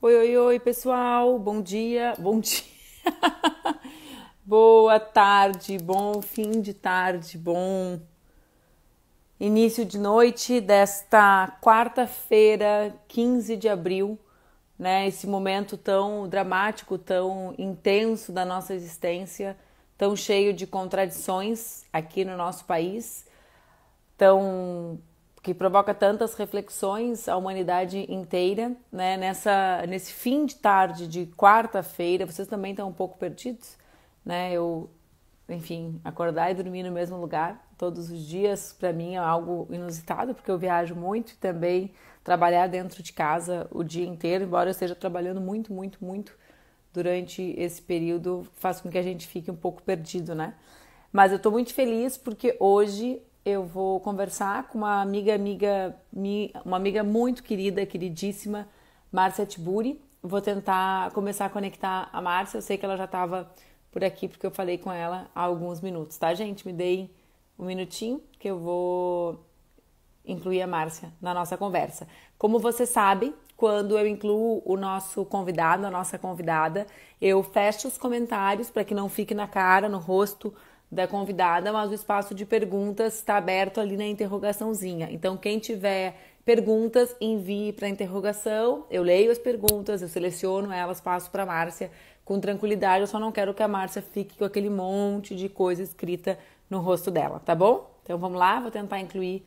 Oi, oi, oi, pessoal. Bom dia, bom dia. Boa tarde, bom fim de tarde, bom início de noite desta quarta-feira, 15 de abril, né? Esse momento tão dramático, tão intenso da nossa existência, tão cheio de contradições aqui no nosso país, tão que provoca tantas reflexões à humanidade inteira, né? Nesse fim de tarde de quarta-feira, vocês também estão um pouco perdidos, né? Enfim, acordar e dormir no mesmo lugar todos os dias, para mim é algo inusitado, porque eu viajo muito e também trabalhar dentro de casa o dia inteiro, embora eu esteja trabalhando muito, muito, muito durante esse período, faz com que a gente fique um pouco perdido, né? Mas eu estou muito feliz porque hoje eu vou conversar com uma amiga muito querida, queridíssima, Márcia Tiburi. Vou tentar começar a conectar a Márcia. Eu sei que ela já estava por aqui porque eu falei com ela há alguns minutos, tá, gente? Me deem um minutinho que eu vou incluir a Márcia na nossa conversa. Como você sabe, quando eu incluo o nosso convidado, a nossa convidada, eu fecho os comentários para que não fique na cara, no rosto da convidada, mas o espaço de perguntas está aberto ali na interrogaçãozinha. Então, quem tiver perguntas, envie para a interrogação. Eu leio as perguntas, eu seleciono elas, passo para a Márcia com tranquilidade. Eu só não quero que a Márcia fique com aquele monte de coisa escrita no rosto dela, tá bom? Então, vamos lá, vou tentar incluir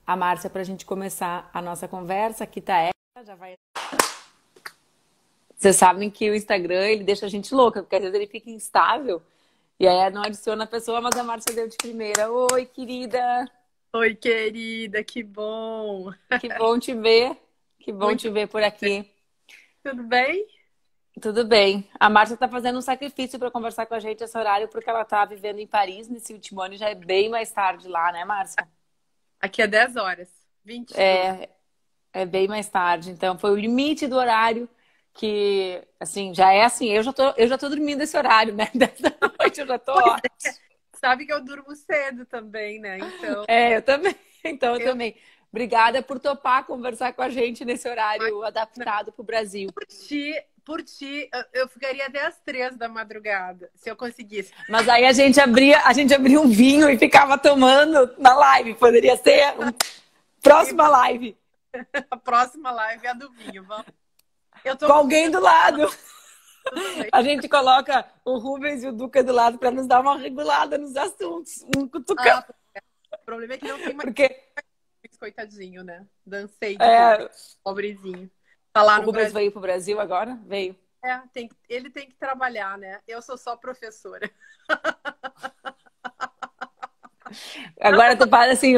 a Márcia para a gente começar a nossa conversa. Aqui tá ela, já vai. Vocês sabem que o Instagram, ele deixa a gente louca, porque às vezes ele fica instável e aí não adiciona a pessoa, mas a Márcia deu de primeira. Oi, querida! Oi, querida, que bom! Que bom te ver. Que bom te Muito ver por aqui. tudo bem? Tudo bem. A Márcia está fazendo um sacrifício para conversar com a gente esse horário, porque ela está vivendo em Paris nesse último ano e já é bem mais tarde lá, né, Márcia? Aqui é 10 horas, 22. É, é bem mais tarde. Então, foi o limite do horário que, assim, já é assim. Eu já tô dormindo esse horário, né? 10 da noite eu já tô, Pois ó. é, sabe que eu durmo cedo também, né? Então, É, eu também. Então, eu eu também. Obrigada por topar conversar com a gente nesse horário imagino, adaptado para o Brasil. por ti, eu ficaria até as 3 da madrugada, se eu conseguisse. Mas aí a gente abria um vinho e ficava tomando na live. Poderia ser uma E próxima live a próxima live é a do vinho, vamos. Eu com tô com alguém do lado. tudo bem. A gente coloca o Rubens e o Duca do lado para nos dar uma regulada nos assuntos, um cutucão. Ah, o problema é que não tem mais Porque coitadinho, né? Dancei de Rubens, é, pobrezinho. Tá lá o no Rubens Brasil. veio para o Brasil agora, veio. Ele tem que trabalhar, né? Eu sou só professora. Dá pra Agora tu fala assim,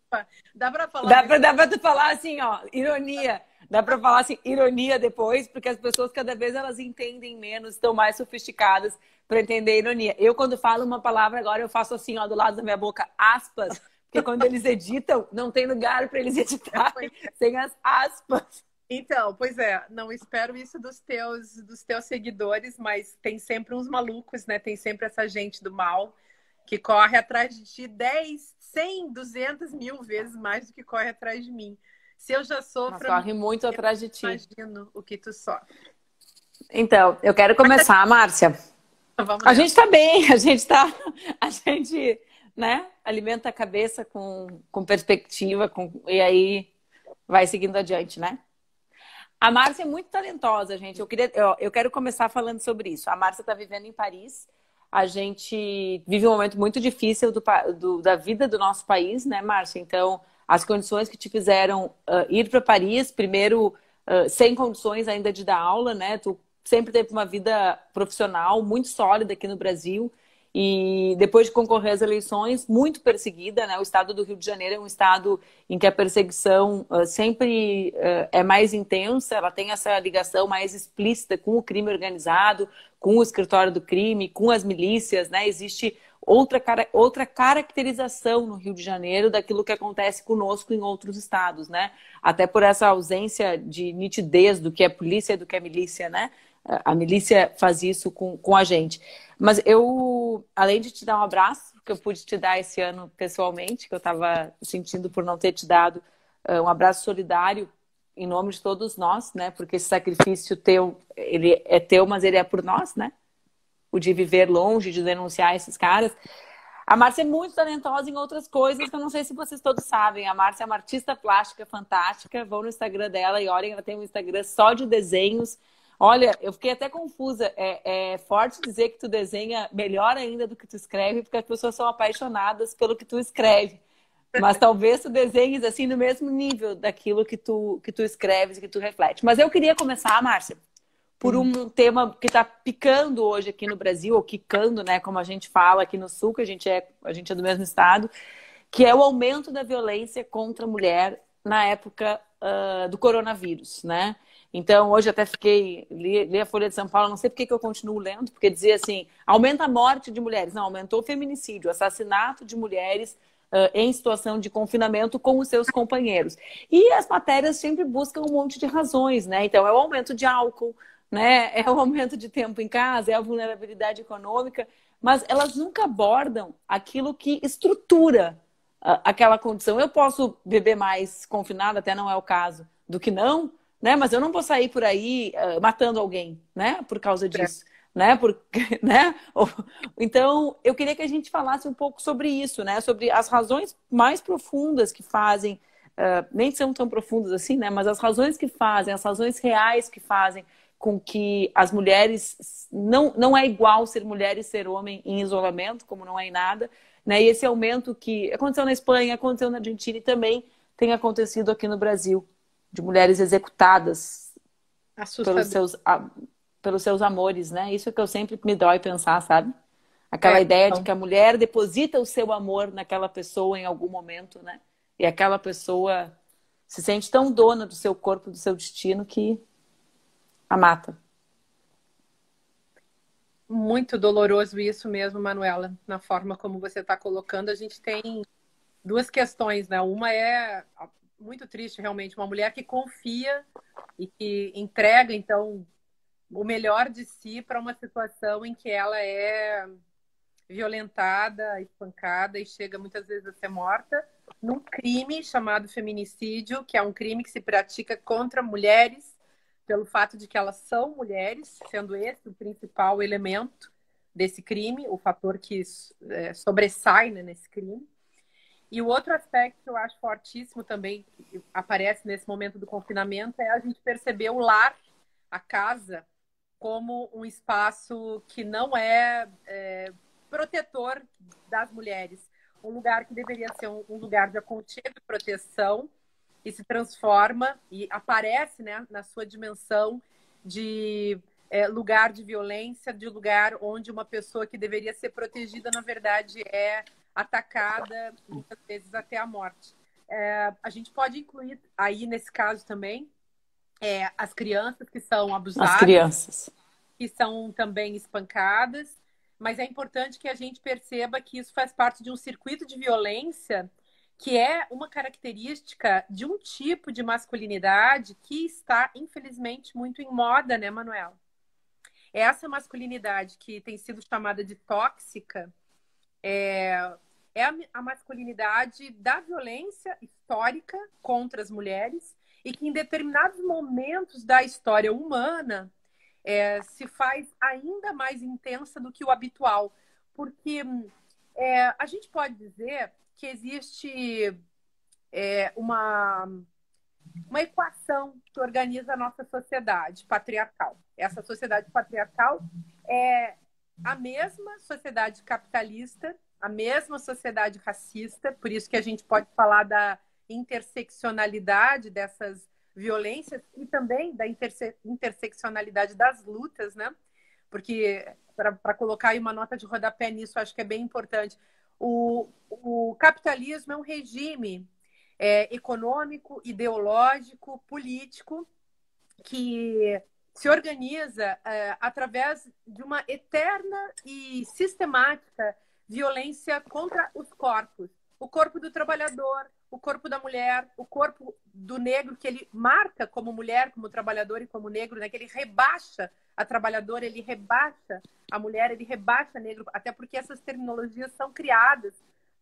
falar, dá pra falar dá desse. pra, dá pra tu falar assim, ó, ironia. Dá pra falar assim, ironia depois, porque as pessoas cada vez elas entendem menos, estão mais sofisticadas para entender a ironia. Eu, quando falo uma palavra agora, eu faço assim, ó, do lado da minha boca, aspas, porque quando eles editam, não tem lugar para eles editarem sem as aspas. Então, pois é, não espero isso dos teus seguidores, mas tem sempre uns malucos, né? Tem sempre essa gente do mal que corre atrás de ti 10, 100, 200 mil vezes mais do que corre atrás de mim. Se eu já Mas sofro, corre muito eu atrás de ti. imagino o que tu sofre. Então, eu quero começar, Márcia. Vamos A gente nessa. tá bem, a gente, né, alimenta a cabeça com perspectiva, e aí vai seguindo adiante, né? A Márcia é muito talentosa, gente. Eu quero começar falando sobre isso. A Márcia está vivendo em Paris. A gente vive um momento muito difícil da vida do nosso país, né, Márcia? Então, as condições que te fizeram ir para Paris, primeiro, sem condições ainda de dar aula, né? Tu sempre teve uma vida profissional muito sólida aqui no Brasil. E depois de concorrer às eleições, muito perseguida, né? O estado do Rio de Janeiro é um estado em que a perseguição sempre é mais intensa, ela tem essa ligação mais explícita com o crime organizado, com o escritório do crime, com as milícias, né? Existe outra caracterização no Rio de Janeiro daquilo que acontece conosco em outros estados, né? Até por essa ausência de nitidez do que é polícia e do que é milícia, né? A milícia faz isso com a gente. Mas eu, além de te dar um abraço, que eu pude te dar esse ano pessoalmente, que eu estava sentindo por não ter te dado um abraço solidário em nome de todos nós, né? Porque esse sacrifício teu, ele é teu, mas ele é por nós, né? O de viver longe, de denunciar esses caras. A Márcia é muito talentosa em outras coisas que eu não sei se vocês todos sabem. A Márcia é uma artista plástica fantástica. Vão no Instagram dela e olhem, ela tem um Instagram só de desenhos. Olha, eu fiquei até confusa. É forte dizer que tu desenha melhor ainda do que tu escreve, porque as pessoas são apaixonadas pelo que tu escreve. Mas talvez tu desenhes assim no mesmo nível daquilo que tu escreves e que tu reflete. Mas eu queria começar, Márcia, por um tema que está picando hoje aqui no Brasil, ou quicando, né, como a gente fala aqui no Sul, que a gente é do mesmo estado, que é o aumento da violência contra a mulher na época do coronavírus, né? Então, hoje até li a Folha de São Paulo, não sei por que eu continuo lendo, porque dizia assim, aumenta a morte de mulheres. Não, aumentou o feminicídio, o assassinato de mulheres em situação de confinamento com os seus companheiros. E as matérias sempre buscam um monte de razões, né? Então, é o aumento de álcool, né? É o aumento de tempo em casa, é a vulnerabilidade econômica, mas elas nunca abordam aquilo que estrutura aquela condição. Eu posso beber mais confinada, até não é o caso, do que não, né? Mas eu não vou sair por aí matando alguém, né? Por causa disso. Né? Porque, né? Então, eu queria que a gente falasse um pouco sobre isso, né? Sobre as razões mais profundas que fazem, nem são tão profundas assim, né? Mas as razões que fazem, as razões reais que fazem com que as mulheres não é igual ser mulher e ser homem em isolamento, como não é em nada, né? E esse aumento que aconteceu na Espanha, aconteceu na Argentina e também tem acontecido aqui no Brasil, de mulheres executadas pelos Assustador. seus amores, né? Isso é que eu sempre me dói pensar, sabe? Aquela ideia de Então, que a mulher deposita o seu amor naquela pessoa em algum momento, né? E aquela pessoa se sente tão dona do seu corpo, do seu destino, que a mata. muito doloroso isso mesmo, Manuela, na forma como você está colocando. A gente tem duas questões, né? Uma é muito triste, realmente, uma mulher que confia e que entrega, então, o melhor de si para uma situação em que ela é violentada, espancada e chega muitas vezes a ser morta, num crime chamado feminicídio, que é um crime que se pratica contra mulheres, pelo fato de que elas são mulheres, sendo esse o principal elemento desse crime, o fator que sobressai, né, nesse crime. E o outro aspecto que eu acho fortíssimo também, que aparece nesse momento do confinamento, é a gente perceber o lar, a casa, como um espaço que não é protetor das mulheres. Um lugar que deveria ser um lugar de aconchego e proteção e se transforma e aparece, né, na sua dimensão de lugar de violência, de lugar onde uma pessoa que deveria ser protegida, na verdade, é atacada, muitas vezes até a morte. A gente pode incluir aí, nesse caso também, as crianças que são As abusadas, crianças. que são também espancadas, mas é importante que a gente perceba que isso faz parte de um circuito de violência que é uma característica de um tipo de masculinidade que está, infelizmente, muito em moda, né, Manuel? Essa masculinidade que tem sido chamada de tóxica é a masculinidade da violência histórica contra as mulheres e que, em determinados momentos da história humana, se faz ainda mais intensa do que o habitual. Porque a gente pode dizer que existe uma equação que organiza a nossa sociedade patriarcal. Essa sociedade patriarcal é a mesma sociedade capitalista, a mesma sociedade racista, por isso que a gente pode falar da interseccionalidade dessas violências e também da interseccionalidade das lutas, né? Porque, para colocar aí uma nota de rodapé nisso, acho que é bem importante. O capitalismo é um regime econômico, ideológico, político, que se organiza através de uma eterna e sistemática violência contra os corpos. O corpo do trabalhador, o corpo da mulher, o corpo do negro, que ele marca como mulher, como trabalhador e como negro, né? Que ele rebaixa a trabalhadora, ele rebaixa a mulher, ele rebaixa negro, até porque essas terminologias são criadas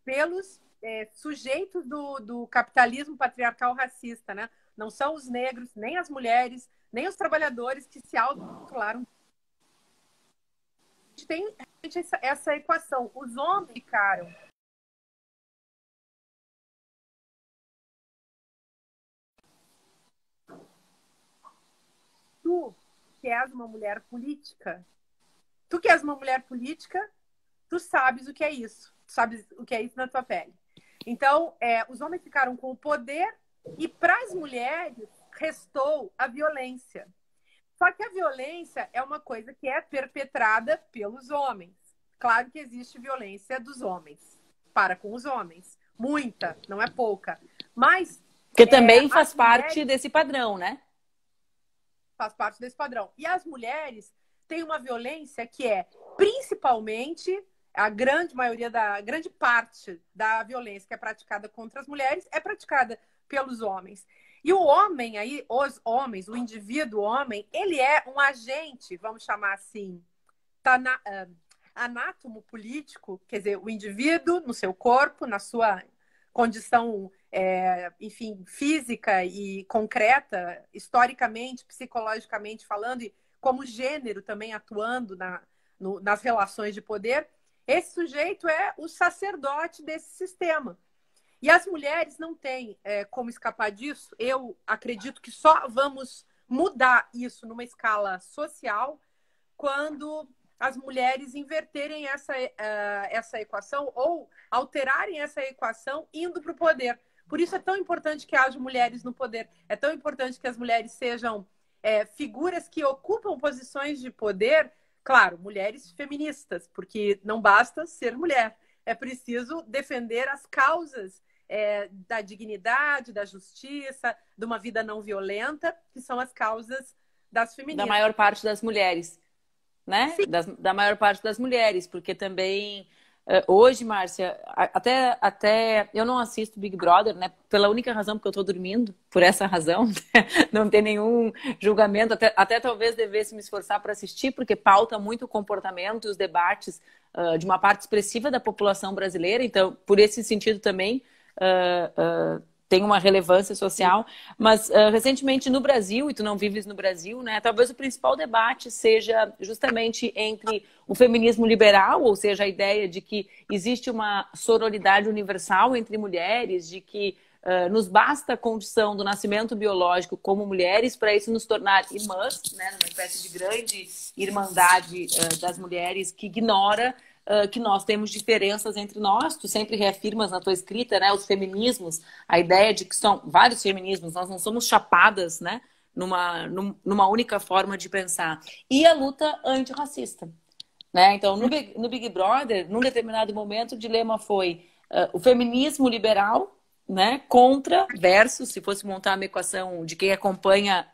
pelos sujeitos do capitalismo patriarcal racista, né? Não são os negros, nem as mulheres, nem os trabalhadores que se autoclaram. A gente tem essa equação. Os homens ficaram. Tu, que és uma mulher política, tu que és uma mulher política, tu sabes o que é isso. Tu sabes o que é isso na tua pele. Então, os homens ficaram com o poder e para as mulheres restou a violência. Só que a violência é uma coisa que é perpetrada pelos homens. Claro que existe violência dos homens para com os homens. Muita, não é pouca. Mas que também faz parte desse padrão, né? Faz parte desse padrão. E as mulheres têm uma violência que é principalmente a grande maioria grande parte da violência que é praticada contra as mulheres é praticada pelos homens. E o homem aí, os homens, o indivíduo homem, ele é um agente, vamos chamar assim, anátomo político, quer dizer, o indivíduo no seu corpo, na sua condição, enfim, física e concreta, historicamente, psicologicamente falando, e como gênero também atuando nas relações de poder, esse sujeito é o sacerdote desse sistema. E as mulheres não têm como escapar disso. Eu acredito que só vamos mudar isso numa escala social quando as mulheres inverterem essa equação ou alterarem essa equação indo para o poder. Por isso é tão importante que haja mulheres no poder. É tão importante que as mulheres sejam figuras que ocupam posições de poder. Claro, mulheres feministas, porque não basta ser mulher. É preciso defender as causas da dignidade, da justiça, de uma vida não violenta, que são as causas das feministas. Da maior parte das mulheres, né? Da maior parte das mulheres, porque também hoje, Márcia, até eu não assisto Big Brother, né? Pela única razão porque eu tô dormindo, por essa razão, não tem nenhum julgamento, até talvez devesse me esforçar para assistir, porque pauta muito o comportamento e os debates de uma parte expressiva da população brasileira, então, por esse sentido também, tem uma relevância social, mas recentemente no Brasil, e tu não vives no Brasil, né? Talvez o principal debate seja justamente entre o feminismo liberal, ou seja, a ideia de que existe uma sororidade universal entre mulheres, de que nos basta a condição do nascimento biológico como mulheres para isso nos tornar irmãs, né? Numa espécie de grande irmandade das mulheres que ignora que nós temos diferenças entre nós. Tu sempre reafirmas na tua escrita, né, os feminismos, a ideia de que são vários feminismos, nós não somos chapadas, né, numa única forma de pensar. E a luta antirracista, né? Então, no Big Brother, num determinado momento, o dilema foi o feminismo liberal, né, versus, se fosse montar uma equação de quem acompanha,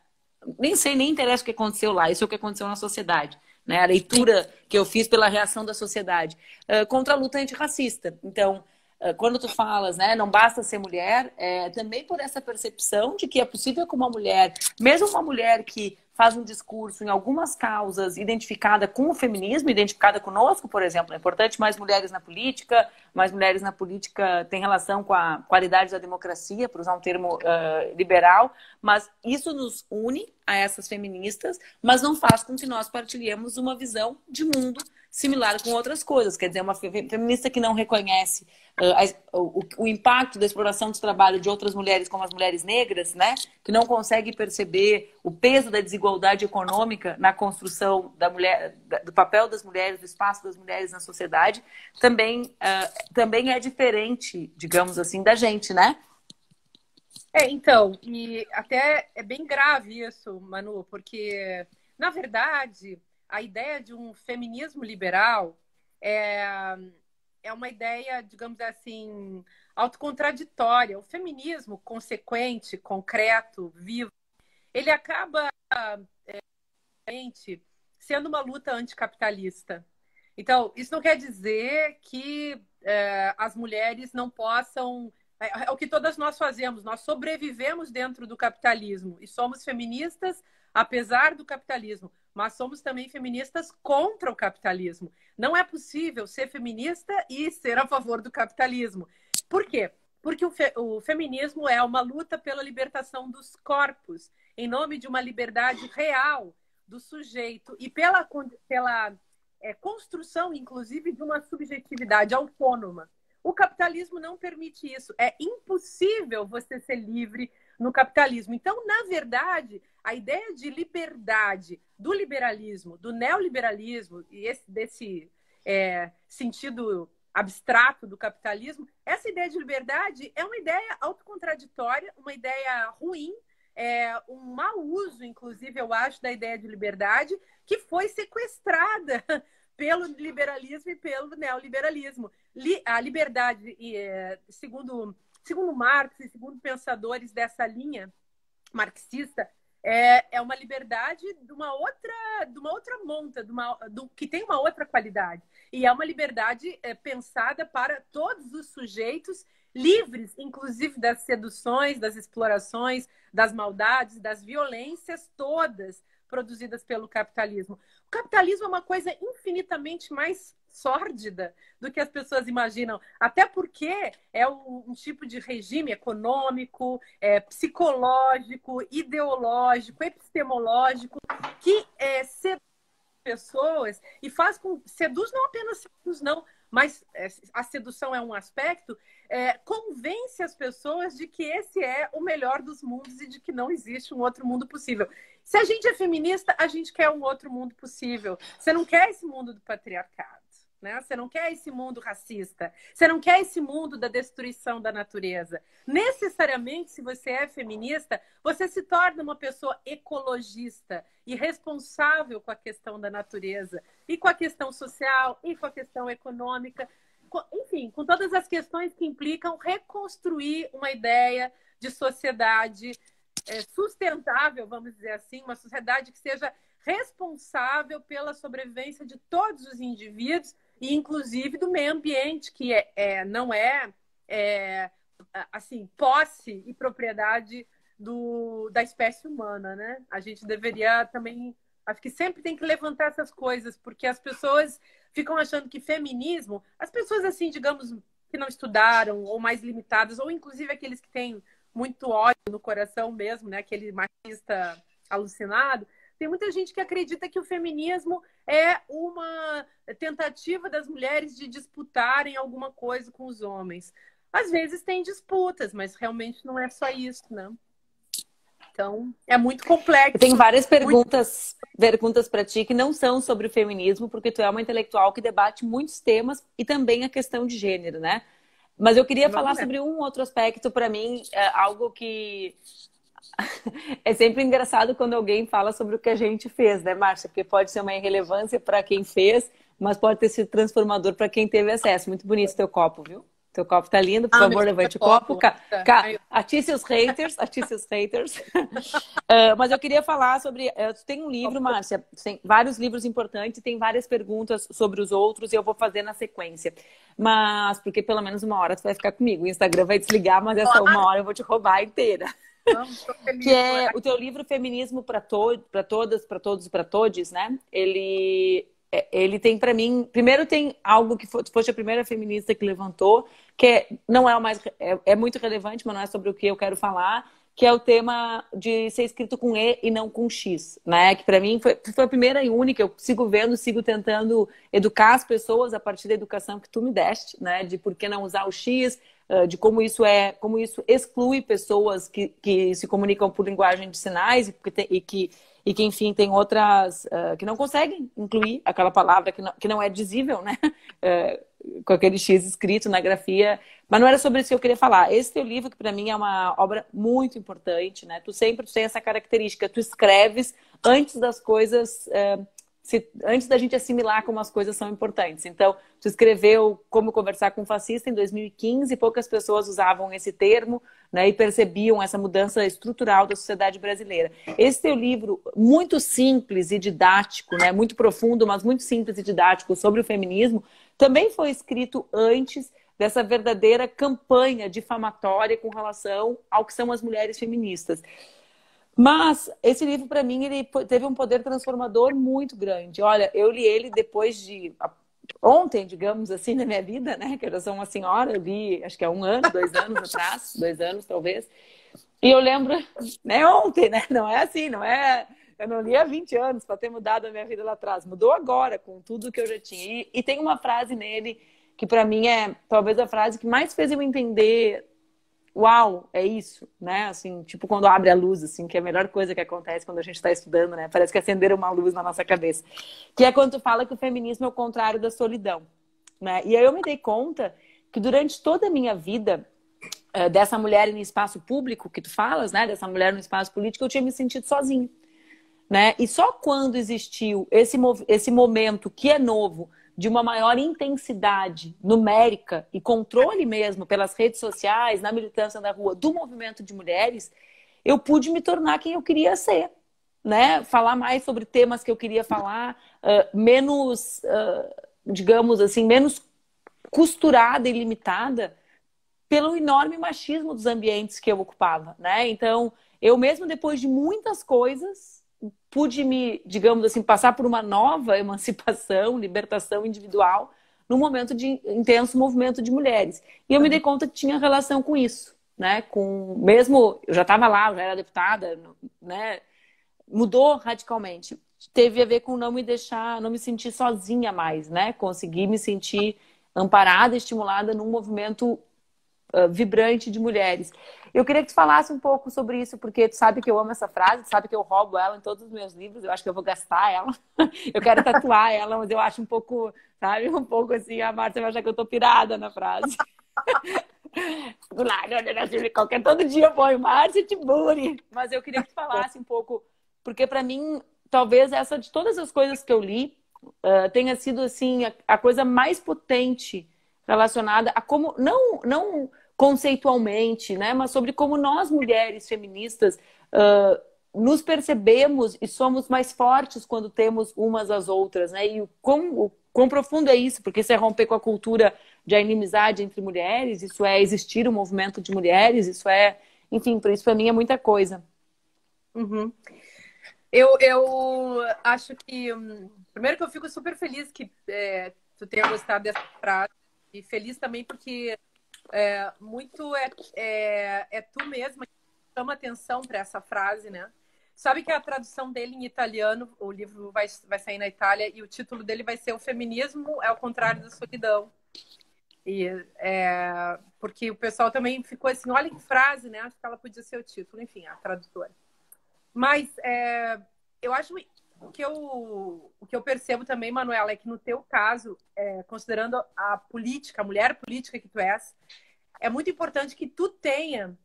nem interessa o que aconteceu lá, isso é o que aconteceu na sociedade. Né, a leitura que eu fiz pela reação da sociedade contra a luta antirracista. Então, quando tu falas, né, não basta ser mulher, também por essa percepção de que é possível que uma mulher, mesmo uma mulher que faz um discurso em algumas causas identificada com o feminismo, identificada conosco, por exemplo, é importante mais mulheres na política tem relação com a qualidade da democracia, para usar um termo liberal, mas isso nos une a essas feministas, mas não faz com que nós partilhemos uma visão de mundo similar com outras coisas. Quer dizer, uma feminista que não reconhece o impacto da exploração do trabalho de outras mulheres, como as mulheres negras, né? Que não consegue perceber o peso da desigualdade econômica na construção do papel das mulheres, do espaço das mulheres na sociedade, também é diferente, digamos assim, da gente, né? Então, e até é bem grave isso, Manu, porque, na verdade, a ideia de um feminismo liberal é uma ideia, digamos assim, autocontraditória. O feminismo consequente, concreto, vivo, ele acaba sendo uma luta anticapitalista. Então, isso não quer dizer que as mulheres não possam. É o que todas nós fazemos. Nós sobrevivemos dentro do capitalismo e somos feministas apesar do capitalismo, mas somos também feministas contra o capitalismo. Não é possível ser feminista e ser a favor do capitalismo. Por quê? Porque o feminismo é uma luta pela libertação dos corpos, em nome de uma liberdade real do sujeito e pela construção, inclusive, de uma subjetividade autônoma. O capitalismo não permite isso. É impossível você ser livre no capitalismo. Então, na verdade, a ideia de liberdade do liberalismo, do neoliberalismo, e desse sentido abstrato do capitalismo, essa ideia de liberdade é uma ideia autocontraditória, uma ideia ruim, um mau uso, inclusive, eu acho, da ideia de liberdade, que foi sequestrada pelo liberalismo e pelo neoliberalismo. A liberdade, segundo Marx e segundo pensadores dessa linha marxista, é uma liberdade de uma outra monta, que tem uma outra qualidade. E é uma liberdade pensada para todos os sujeitos livres, inclusive das seduções, das explorações, das maldades, das violências todas produzidas pelo capitalismo. O capitalismo é uma coisa infinitamente mais sórdida do que as pessoas imaginam, até porque é um tipo de regime econômico, psicológico, ideológico, epistemológico, que seduz pessoas e seduz, não apenas seduz, não, mas a sedução é um aspecto, convence as pessoas de que esse é o melhor dos mundos e de que não existe um outro mundo possível. Se a gente é feminista, a gente quer um outro mundo possível. Você não quer esse mundo do patriarcado, né? Você não quer esse mundo racista. Você não quer esse mundo da destruição da natureza. Necessariamente, se você é feminista, você se torna uma pessoa ecologista e responsável com a questão da natureza, e com a questão social, e com a questão econômica. Enfim, com todas as questões que implicam reconstruir uma ideia de sociedade sustentável, vamos dizer assim, uma sociedade que seja responsável pela sobrevivência de todos os indivíduos e, inclusive, do meio ambiente, que não é assim, posse e propriedade da espécie humana, né? A gente deveria também... Acho que sempre tem que levantar essas coisas, porque as pessoas ficam achando que feminismo... As pessoas, assim, digamos, que não estudaram, ou mais limitadas, ou inclusive aqueles que têm muito ódio no coração mesmo, né? Aquele machista alucinado. Tem muita gente que acredita que o feminismo é uma tentativa das mulheres de disputarem alguma coisa com os homens. Às vezes tem disputas, mas realmente não é só isso, né? Então, é muito complexo. Tem várias perguntas para ti que não são sobre o feminismo, porque tu é uma intelectual que debate muitos temas e também a questão de gênero, né? Mas eu queria falar sobre um outro aspecto, para mim, algo que é sempre engraçado quando alguém fala sobre o que a gente fez, né, Márcia? Porque pode ser uma irrelevância para quem fez, mas pode ter sido transformador para quem teve acesso. Muito bonito teu copo, viu? Teu copo tá lindo, por favor, levante o copo. Atice os haters, atice os haters. Mas eu queria falar sobre... Tu tem um livro, Márcia, tem vários livros importantes, tem várias perguntas sobre os outros e eu vou fazer na sequência. Mas, porque pelo menos uma hora tu vai ficar comigo. O Instagram vai desligar, mas essa uma hora eu vou te roubar inteira. Que é o teu livro Feminismo para Todas, para Todos e para Todes, né? Ele tem para mim... Primeiro tem algo que foste a primeira feminista que levantou, que não é o mais... É muito relevante, mas não é sobre o que eu quero falar, que é o tema de ser escrito com E não com X, né? Que para mim foi a primeira e única. Eu sigo vendo, sigo tentando educar as pessoas a partir da educação que tu me deste, né? De por que não usar o X, de como isso exclui pessoas que se comunicam por linguagem de sinais e que, enfim, tem outras que não conseguem incluir aquela palavra que não é dizível, né? Com aquele X escrito na grafia. Mas não era sobre isso que eu queria falar. Esse teu livro, que para mim é uma obra muito importante, né? Tu sempre tem essa característica. Tu escreves antes das coisas... antes da gente assimilar como as coisas são importantes. Então, tu escreveu Como Conversar com um Fascista em 2015, poucas pessoas usavam esse termo, né, e percebiam essa mudança estrutural da sociedade brasileira. Esse teu livro, muito simples e didático, né, muito profundo, mas muito simples e didático sobre o feminismo, também foi escrito antes dessa verdadeira campanha difamatória com relação ao que são as mulheres feministas. Mas esse livro, para mim, ele teve um poder transformador muito grande. Olha, eu li ele depois de ontem, digamos assim, na minha vida, né? Que eu já sou uma senhora, eu li, acho que é 1 ano, 2 anos atrás, 2 anos talvez. E eu lembro, né, ontem, né? Não é assim, não é. Eu não li há 20 anos para ter mudado a minha vida lá atrás. Mudou agora, com tudo que eu já tinha. E tem uma frase nele que, para mim, é talvez a frase que mais fez eu entender. Uau, é isso, né? Assim, tipo quando abre a luz, assim, que é a melhor coisa que acontece quando a gente está estudando, né? Parece que acenderam uma luz na nossa cabeça. Que é quando tu fala que o feminismo é o contrário da solidão, né? E aí eu me dei conta que durante toda a minha vida, dessa mulher em espaço público que tu falas, né? Dessa mulher no espaço político, eu tinha me sentido sozinha, né? E só quando existiu esse momento que é novo, de uma maior intensidade numérica e controle mesmo pelas redes sociais, na militância da rua, do movimento de mulheres, eu pude me tornar quem eu queria ser, né? Falar mais sobre temas que eu queria falar, menos, digamos assim, menos costurada e limitada pelo enorme machismo dos ambientes que eu ocupava, né? Então, eu mesmo depois de muitas coisas, pude me, digamos assim, passar por uma nova emancipação, libertação individual, num momento de intenso movimento de mulheres. E eu me dei conta que tinha relação com isso, né? Com mesmo eu já estava lá, eu já era deputada, né? Mudou radicalmente. Teve a ver com não me deixar, não me sentir sozinha mais, né? Conseguir me sentir amparada, estimulada num movimento vibrante de mulheres. Eu queria que tu falasse um pouco sobre isso, porque tu sabe que eu amo essa frase, tu sabe que eu roubo ela em todos os meus livros, eu acho que eu vou gastar ela, eu quero tatuar ela, mas eu acho um pouco, sabe, um pouco assim, a Márcia vai achar que eu tô pirada na frase. Qualquer todo dia eu ponho Márcia Tiburi, mas eu queria que tu falasse um pouco, porque para mim, talvez essa de todas as coisas que eu li, tenha sido assim a coisa mais potente relacionada a como não conceitualmente, né, mas sobre como nós mulheres feministas nos percebemos e somos mais fortes quando temos umas às outras, né? E o quão profundo é isso, porque isso é romper com a cultura de inimizade entre mulheres, isso é existir um movimento de mulheres, isso é, enfim, por isso para mim é muita coisa. Uhum. Eu acho que primeiro que eu fico super feliz que tu tenha gostado dessa frase e feliz também porque muito é tu mesma que chama atenção para essa frase, né? Sabe que a tradução dele em italiano, o livro vai sair na Itália e o título dele vai ser O Feminismo é o Contrário da Solidão. E, porque o pessoal também ficou assim, olha que frase, né? Acho que ela podia ser o título, enfim, a tradutora. Mas eu acho o que eu percebo também, Manuela, é que no teu caso, considerando a política, a mulher política que tu és, é muito importante que tu tenha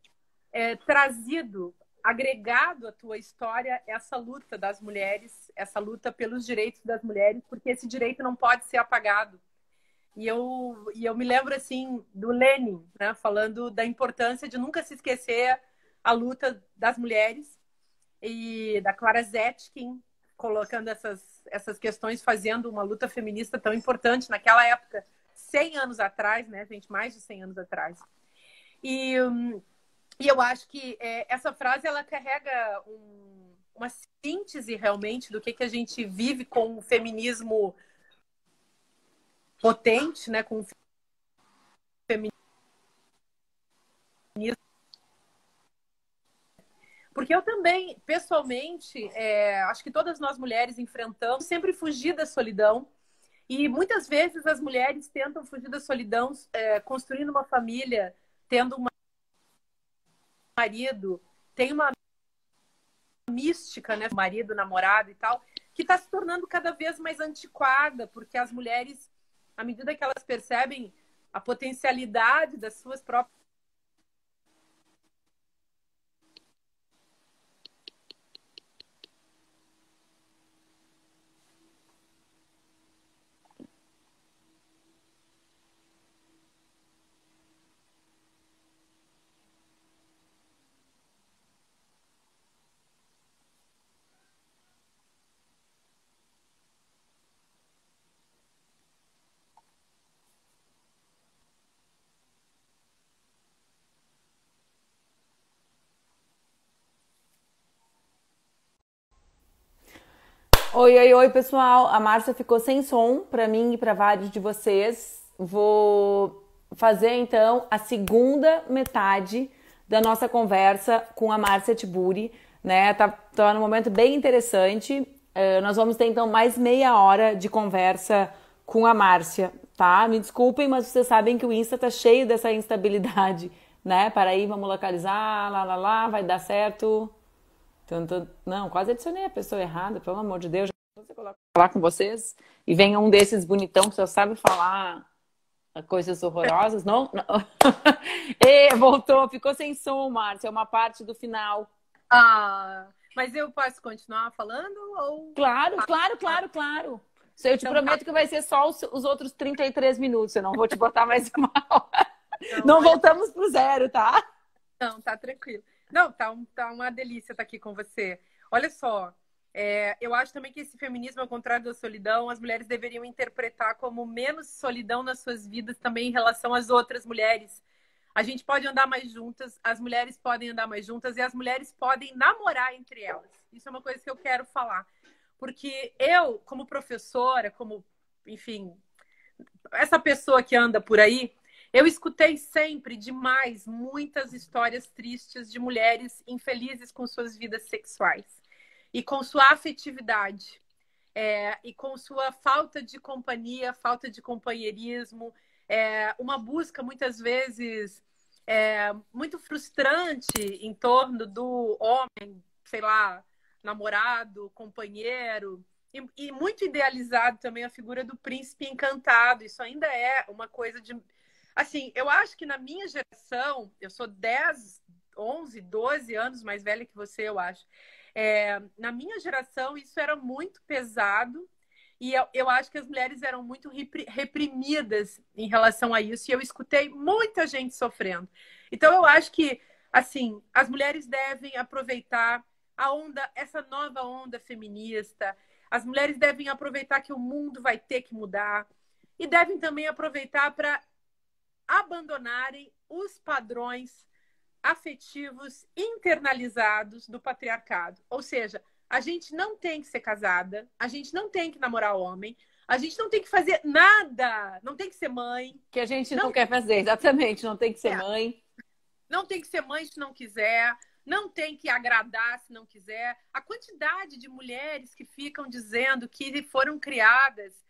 trazido, agregado à tua história essa luta das mulheres, essa luta pelos direitos das mulheres, porque esse direito não pode ser apagado. E eu me lembro assim do Lenin, né, falando da importância de nunca se esquecer a luta das mulheres e da Clara Zetkin colocando essas questões, fazendo uma luta feminista tão importante naquela época, 100 anos atrás, né, gente, mais de 100 anos atrás. E, e eu acho que essa frase ela carrega uma síntese realmente do que a gente vive com o feminismo potente, né, com o feminismo. Porque eu também, pessoalmente, acho que todas nós mulheres enfrentamos sempre fugir da solidão. E muitas vezes as mulheres tentam fugir da solidão construindo uma família, tendo um marido, tem uma mística, né? Marido, namorado e tal, que está se tornando cada vez mais antiquada, porque as mulheres, à medida que elas percebem a potencialidade das suas próprias Oi, oi, oi, pessoal. A Márcia ficou sem som para mim e para vários de vocês. Vou fazer então a segunda metade da nossa conversa com a Márcia Tiburi, né? Tá num momento bem interessante. Nós vamos ter então mais meia hora de conversa com a Márcia, tá? Me desculpem, mas vocês sabem que o Insta tá cheio dessa instabilidade, né? Para aí, vamos localizar, lá, vai dar certo. Não, quase adicionei a pessoa errada, pelo amor de Deus. Você coloca falar com vocês e vem um desses bonitão que só sabe falar coisas horrorosas, não? Não. E voltou, ficou sem som, Márcia, é uma parte do final. Ah, mas eu posso continuar falando ou... Claro, claro, claro, claro. Eu te prometo que vai ser só os outros 33 minutos, eu não vou te botar mais uma hora. Não voltamos pro zero, tá? Não, tá tranquilo. Não, tá uma delícia estar aqui com você. Olha só, eu acho também que esse feminismo, ao contrário da solidão, as mulheres deveriam interpretar como menos solidão nas suas vidas também em relação às outras mulheres. A gente pode andar mais juntas, as mulheres podem andar mais juntas e as mulheres podem namorar entre elas. Isso é uma coisa que eu quero falar. Porque eu, como professora, como, enfim, essa pessoa que anda por aí, eu escutei sempre demais muitas histórias tristes de mulheres infelizes com suas vidas sexuais e com sua afetividade, e com sua falta de companhia, falta de companheirismo, uma busca muitas vezes muito frustrante em torno do homem, sei lá, namorado, companheiro, e muito idealizado também a figura do príncipe encantado. Isso ainda é uma coisa de... Assim, eu acho que na minha geração, eu sou 10, 11, 12 anos mais velha que você, eu acho. Na minha geração, isso era muito pesado e eu acho que as mulheres eram muito reprimidas em relação a isso e eu escutei muita gente sofrendo. Então, eu acho que, assim, as mulheres devem aproveitar essa nova onda feminista. As mulheres devem aproveitar que o mundo vai ter que mudar e devem também aproveitar para abandonarem os padrões afetivos internalizados do patriarcado. Ou seja, a gente não tem que ser casada, a gente não tem que namorar homem, a gente não tem que fazer nada, não tem que ser mãe. Que a gente não quer fazer, exatamente, não tem que ser mãe. Não tem que ser mãe se não quiser, não tem que agradar se não quiser. A quantidade de mulheres que ficam dizendo que foram criadas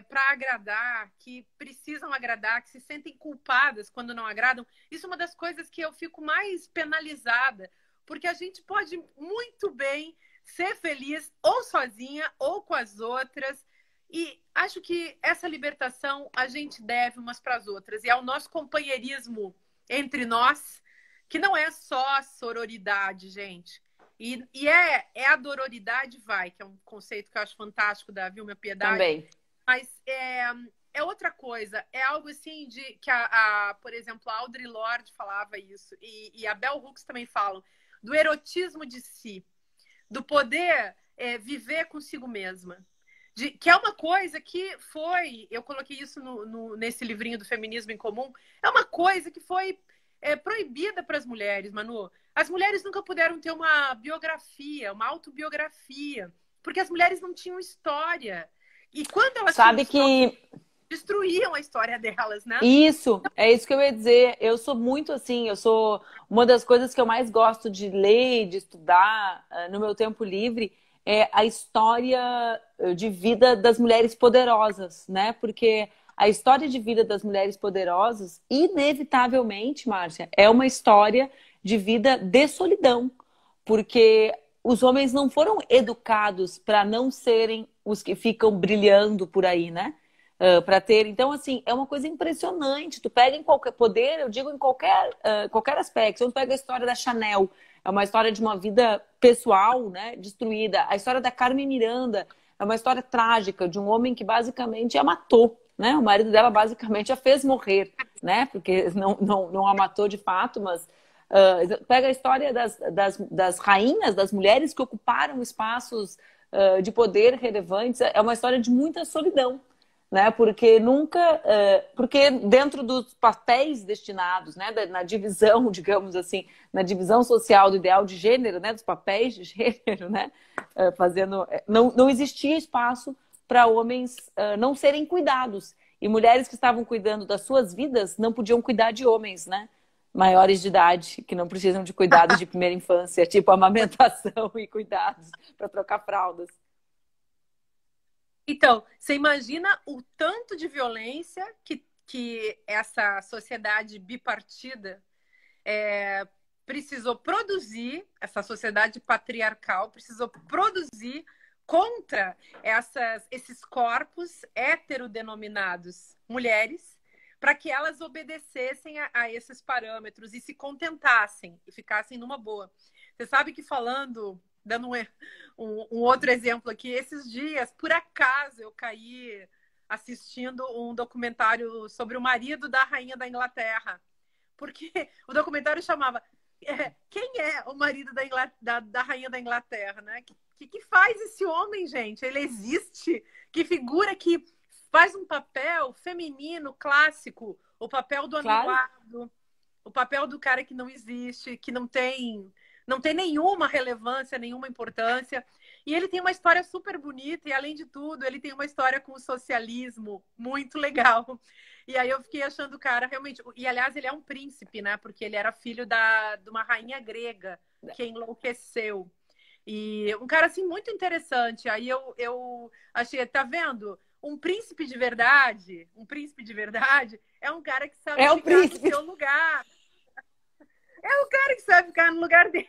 para agradar, que precisam agradar, que se sentem culpadas quando não agradam, isso é uma das coisas que eu fico mais penalizada, porque a gente pode muito bem ser feliz ou sozinha ou com as outras, e acho que essa libertação a gente deve umas para as outras, e é o nosso companheirismo entre nós, que não é só sororidade, gente. E a dororidade vai, que é um conceito que eu acho fantástico da Vilma Piedade. Também. Mas é outra coisa. É algo assim de que, por exemplo, a Audre Lorde falava isso, e a Bell Hooks também falam, do erotismo de si, do poder viver consigo mesma. Que é uma coisa que foi, eu coloquei isso nesse livrinho do Feminismo em Comum, é uma coisa que foi proibida para as mulheres, Manu. As mulheres nunca puderam ter uma biografia, uma autobiografia, porque as mulheres não tinham história. E quando elas destruíam a história delas, né? Isso, é isso que eu ia dizer. Eu sou muito assim, uma das coisas que eu mais gosto de ler, de estudar no meu tempo livre, é a história de vida das mulheres poderosas, né? Porque a história de vida das mulheres poderosas, inevitavelmente, Márcia, é uma história de vida de solidão. Porque os homens não foram educados para não serem os que ficam brilhando por aí, né? Para ter. Então, assim, é uma coisa impressionante. Tu pega em qualquer poder, eu digo em qualquer aspecto. Então, tu pega a história da Chanel, é uma história de uma vida pessoal, né? Destruída. A história da Carmen Miranda é uma história trágica de um homem que basicamente a matou, né? O marido dela basicamente a fez morrer, né? Porque não a matou de fato, mas pega a história das rainhas, das mulheres que ocuparam espaços de poder relevantes. É uma história de muita solidão, né? Porque nunca, porque dentro dos papéis destinados, né? Na divisão, digamos assim, na divisão social do ideal de gênero, né? Dos papéis de gênero, né? Não existia espaço para homens não serem cuidados. E mulheres que estavam cuidando das suas vidas não podiam cuidar de homens, né? Maiores de idade, que não precisam de cuidados de primeira infância, tipo amamentação e cuidados para trocar fraldas. Então, você imagina o tanto de violência que essa sociedade bipartida precisou produzir, essa sociedade patriarcal precisou produzir contra esses corpos heterodenominados mulheres, para que elas obedecessem a esses parâmetros e se contentassem e ficassem numa boa. Você sabe que dando um outro exemplo aqui, esses dias, por acaso, eu caí assistindo um documentário sobre o marido da rainha da Inglaterra. Porque o documentário chamava Quem é o marido da rainha da Inglaterra, né? Que faz esse homem, gente? Ele existe? Que figura que faz um papel feminino clássico, o papel do anulado, o papel do cara que não existe, que não tem nenhuma relevância, nenhuma importância. E ele tem uma história super bonita e, além de tudo, ele tem uma história com o socialismo muito legal. E aí eu fiquei achando o cara realmente... E, aliás, ele é um príncipe, né? Porque ele era filho de uma rainha grega que enlouqueceu. E um cara, assim, muito interessante. Aí eu achei, tá vendo? Um príncipe de verdade é um cara que sabe ficar no seu lugar. É o cara que sabe ficar no lugar dele.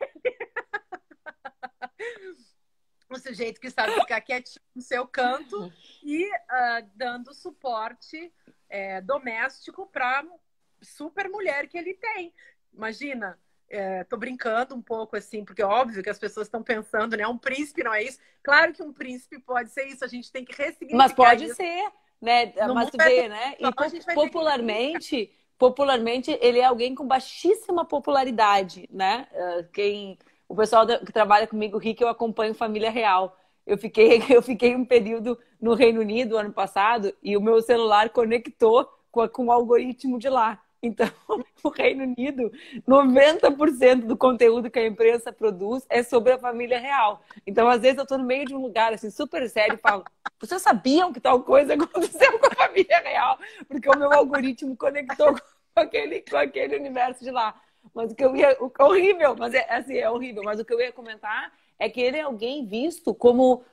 Um sujeito que sabe ficar quietinho no seu canto e dando suporte doméstico para super mulher que ele tem. Imagina, tô brincando um pouco assim, porque é óbvio que as pessoas estão pensando, né? Um príncipe não é isso. Claro que um príncipe pode ser isso, a gente tem que ressignificar. Mas pode isso. ser, né? Mas tu vê, né? E popularmente, ele é alguém com baixíssima popularidade, né? O pessoal que trabalha comigo, Rick, eu acompanho Família Real. Eu fiquei um período no Reino Unido ano passado e o meu celular conectou com o algoritmo de lá. Então, no Reino Unido, 90% do conteúdo que a imprensa produz é sobre a família real. Então, às vezes, eu estou no meio de um lugar assim, super sério e falo: vocês sabiam que tal coisa aconteceu com a família real? Porque o meu algoritmo conectou com aquele universo de lá. Mas horrível, mas é horrível. Mas o que eu ia comentar é que ele é alguém visto como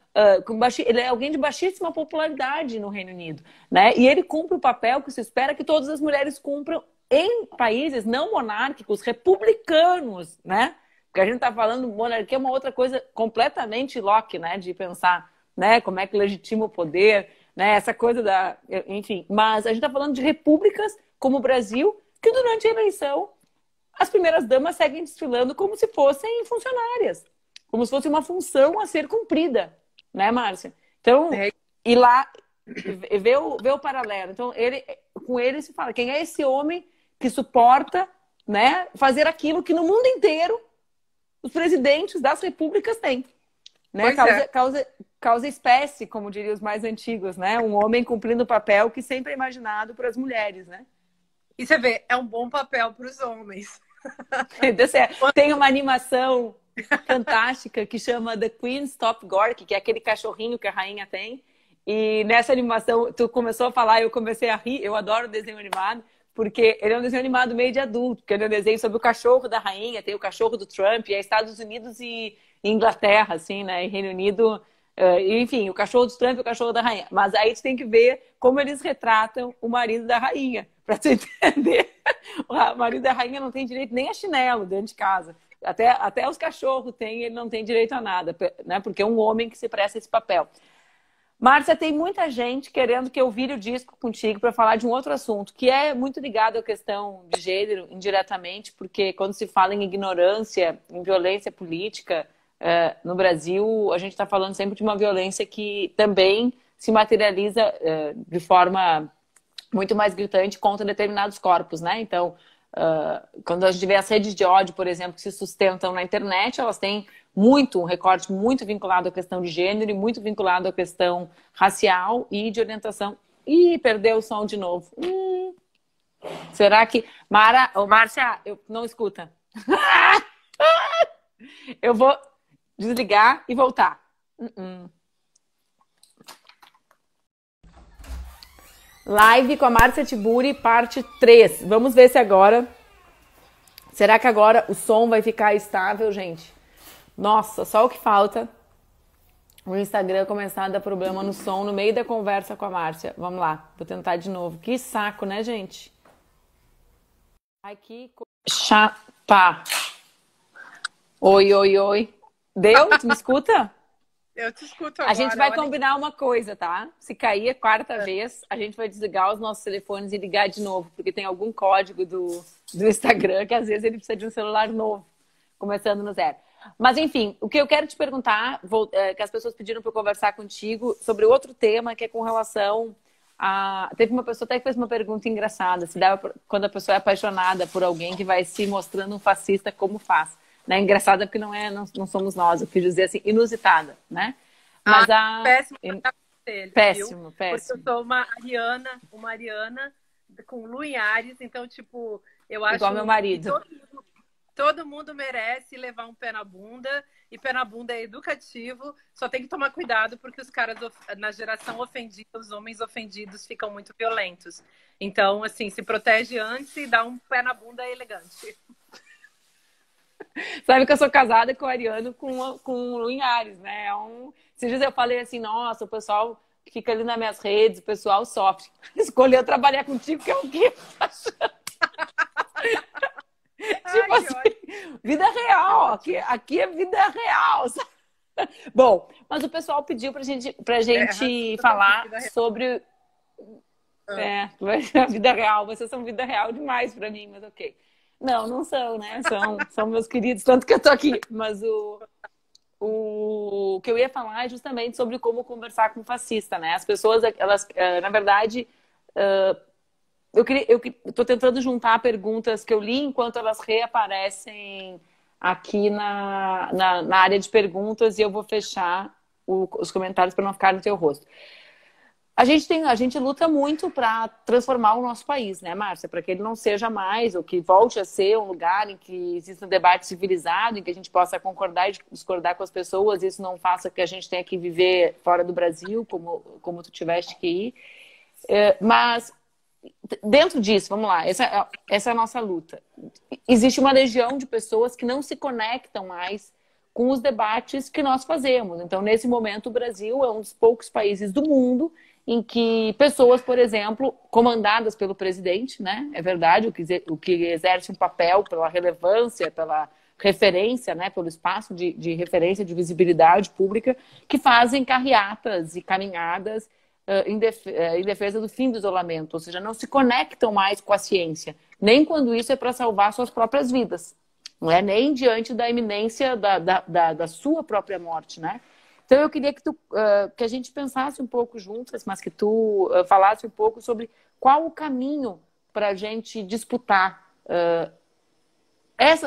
ele é alguém de baixíssima popularidade no Reino Unido, né? E ele cumpre o papel que se espera que todas as mulheres cumpram em países não monárquicos, republicanos, né? Porque a gente está falando, monarquia é uma outra coisa completamente Locke, né? De pensar, né? Como é que legitima o poder, né? Essa coisa enfim, mas a gente está falando de repúblicas como o Brasil, que durante a eleição as primeiras damas seguem desfilando como se fossem funcionárias, como se fosse uma função a ser cumprida, né, Márcia? Então, ir lá e ver o paralelo. Então, com ele se fala, quem é esse homem que suporta, né, fazer aquilo que no mundo inteiro os presidentes das repúblicas têm, né? Causa espécie, como diriam os mais antigos, né? Um homem cumprindo o papel que sempre é imaginado para as mulheres, né? E você vê, é um bom papel para os homens. Tem uma animação fantástica que chama The Queen's Top Gork, que é aquele cachorrinho que a rainha tem. E nessa animação, tu começou a falar, eu comecei a rir. Eu adoro desenho animado, porque ele é um desenho animado meio de adulto, porque ele é um desenho sobre o cachorro da rainha, tem o cachorro do Trump, e é Estados Unidos e Inglaterra, assim, né? E Reino Unido, enfim, o cachorro do Trump e o cachorro da rainha. Mas aí tu tem que ver como eles retratam o marido da rainha, pra tu entender. O marido da rainha não tem direito nem a chinelo dentro de casa. Até os cachorros têm, ele não tem direito a nada, né? Porque é um homem que se presta esse papel. Márcia, tem muita gente querendo que eu vire o disco contigo para falar de um outro assunto, que é muito ligado à questão de gênero, indiretamente, porque quando se fala em ignorância, em violência política, no Brasil, a gente está falando sempre de uma violência que também se materializa de forma muito mais gritante contra determinados corpos, né? Então, quando a gente vê as redes de ódio, por exemplo, que se sustentam na internet, elas têm um recorte muito vinculado à questão de gênero e muito vinculado à questão racial e de orientação Ih, perdeu o som de novo. Será que... Mara... Ô, Márcia, não escuta. Eu vou desligar e voltar. Live com a Márcia Tiburi, parte 3. Vamos ver se agora... Será que agora o som vai ficar estável, gente? Nossa, só o que falta o Instagram começar a dar problema no som no meio da conversa com a Márcia. Vamos lá, vou tentar de novo. Que saco, né, gente? Ai, que chata. Oi, oi, oi. Deu? Tu me escuta? Eu te escuto agora. A gente vai combinar uma coisa, tá? Se cair a quarta vez, a gente vai desligar os nossos telefones e ligar de novo, porque tem algum código do Instagram que às vezes ele precisa de um celular novo, começando no zero. Mas enfim, o que eu quero te perguntar, que as pessoas pediram para eu conversar contigo sobre outro tema, que é com relação a... Teve uma pessoa até que fez uma pergunta engraçada, se dá quando a pessoa é apaixonada por alguém que vai se mostrando um fascista, como faz? Né? Engraçada porque não somos nós, eu quis dizer assim, inusitada, né? Mas péssimo dele, péssimo, viu? péssimo. Porque eu sou uma ariana com Lu em Ares, então, tipo, eu acho igual meu marido. que todo mundo merece levar um pé na bunda, e pé na bunda é educativo, só tem que tomar cuidado porque os caras na geração ofendida, os homens ofendidos ficam muito violentos. Então, assim, se protege antes e dá um pé na bunda elegante. Sabe que eu sou casada com o Ariano com o Lu em Ares, né? Esses dias eu falei assim, nossa, o pessoal fica ali nas minhas redes, o pessoal sofre. Escolheu trabalhar contigo, que é o quê? Tipo assim, vida real, aqui é vida real. Sabe? Bom, mas o pessoal pediu pra gente falar sobre... a vida real. Vocês são vida real demais pra mim, mas ok. Não são, né? São meus queridos, tanto que eu tô aqui. Mas o que eu ia falar é justamente sobre como conversar com o fascista, né? As pessoas, elas, na verdade, eu tô tentando juntar perguntas que eu li enquanto elas reaparecem aqui na área de perguntas, e eu vou fechar os comentários para não ficar no teu rosto. A gente luta muito para transformar o nosso país, né, Márcia? Para que ele não seja mais, ou que volte a ser um lugar em que exista um debate civilizado, em que a gente possa concordar e discordar com as pessoas, e isso não faça que a gente tenha que viver fora do Brasil, como tu tiveste que ir. Mas, dentro disso, vamos lá, essa é a nossa luta. Existe uma legião de pessoas que não se conectam mais com os debates que nós fazemos. Então, nesse momento, o Brasil é um dos poucos países do mundo em que pessoas, por exemplo, comandadas pelo presidente, né? É verdade, o que exerce um papel pela relevância, pela referência, né? Pelo espaço de referência, de visibilidade pública, que fazem carreatas e caminhadas em defesa do fim do isolamento, ou seja, não se conectam mais com a ciência, nem quando isso é para salvar suas próprias vidas, não é nem diante da iminência da sua própria morte, né? Então eu queria que a gente pensasse um pouco juntas, mas que tu falasse um pouco sobre qual o caminho para a gente disputar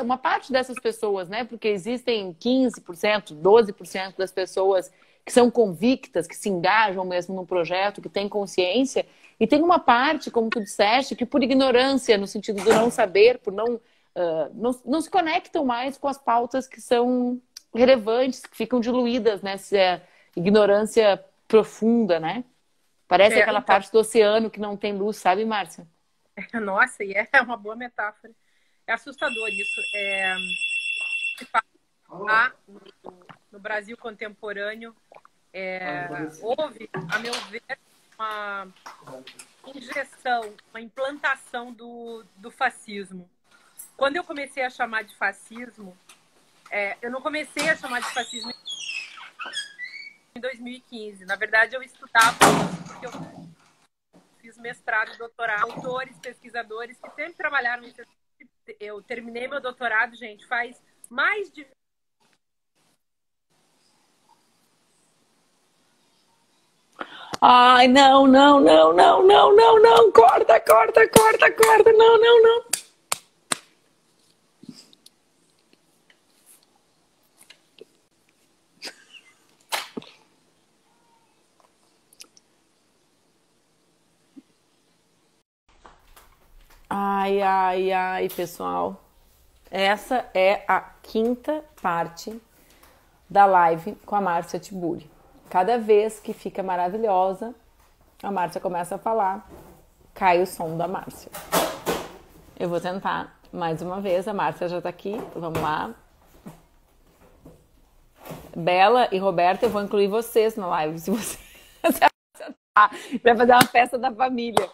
uma parte dessas pessoas, né? Porque existem 15%, 12% das pessoas que são convictas, que se engajam mesmo num projeto, que têm consciência, e tem uma parte, como tu disseste, que por ignorância, no sentido do não saber, por não se conectam mais com as pautas que são relevantes, que ficam diluídas nessa ignorância profunda, né? Parece aquela parte do oceano que não tem luz, sabe, Márcia? Nossa, e é uma boa metáfora. É assustador isso. No Brasil contemporâneo, houve, a meu ver, uma injeção, uma implantação do fascismo. Quando eu comecei a chamar de fascismo, eu não comecei a chamar de fascismo em 2015. Na verdade, eu estudava porque eu fiz mestrado, doutorado, autores, pesquisadores que sempre trabalharam nesse. Eu terminei meu doutorado, gente, faz mais de... Ai, não, corta, não. Ai, pessoal. Essa é a quinta parte da live com a Márcia Tiburi. Cada vez que fica maravilhosa, a Márcia começa a falar, cai o som da Márcia. Eu vou tentar mais uma vez, a Márcia já tá aqui, vamos lá. Bela e Roberta, eu vou incluir vocês na live, se você vai fazer uma festa da família.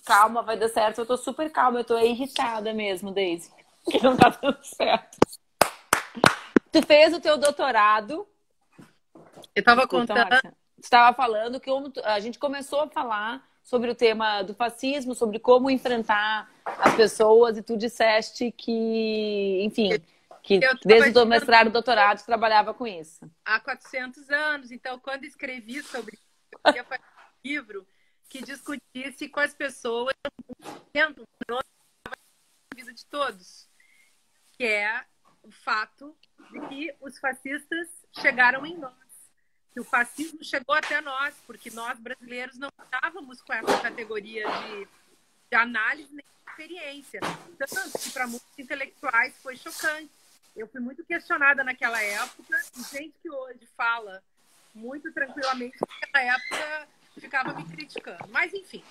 Calma, vai dar certo. Eu tô super calma, eu tô irritada mesmo, Daisy. Que não tá dando certo. Tu fez o teu doutorado. Eu tava Escuta, contando. Márcia. Tu estava falando que a gente começou a falar sobre o tema do fascismo, sobre como enfrentar as pessoas, e tu disseste que, enfim, que desde o teu mestrado e doutorado tu trabalhava com isso. Há 400 anos. Então, quando escrevi sobre isso, eu queria fazer um livro que discutisse com as pessoas a vida de todos, que é o fato de que os fascistas chegaram em nós, que o fascismo chegou até nós, porque nós brasileiros não estávamos com essa categoria de análise nem de experiência. Tanto que para muitos intelectuais foi chocante. Eu fui muito questionada naquela época, e gente que hoje fala muito tranquilamente, naquela época ficava me criticando. Mas, enfim,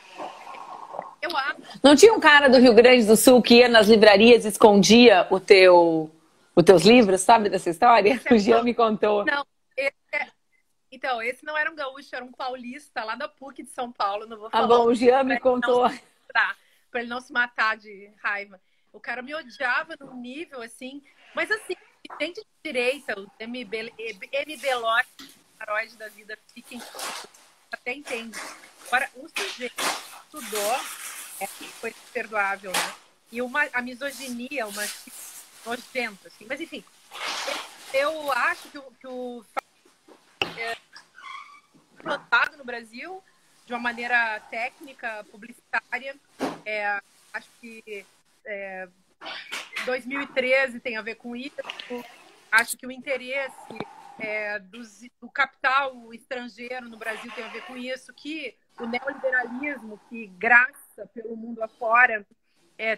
eu acho... Não tinha um cara do Rio Grande do Sul que ia nas livrarias e escondia os teus livros, sabe dessa história? O Jean me contou. Não, então, esse não era um gaúcho, era um paulista lá da PUC de São Paulo. Não vou falar. Ah, bom, o Jean me contou. Para ele não se matar de raiva. O cara me odiava num nível assim, mas assim, gente de direita, os MB heróis da vida, fiquem até entende. Agora, um sujeito que estudou foi perdoável, né? E a misoginia, uma nojenta, assim. Mas enfim, eu acho que o plantado no Brasil de uma maneira técnica, publicitária. Acho que 2013 tem a ver com isso. Acho que o interesse do capital estrangeiro no Brasil tem a ver com isso, que o neoliberalismo que graça pelo mundo afora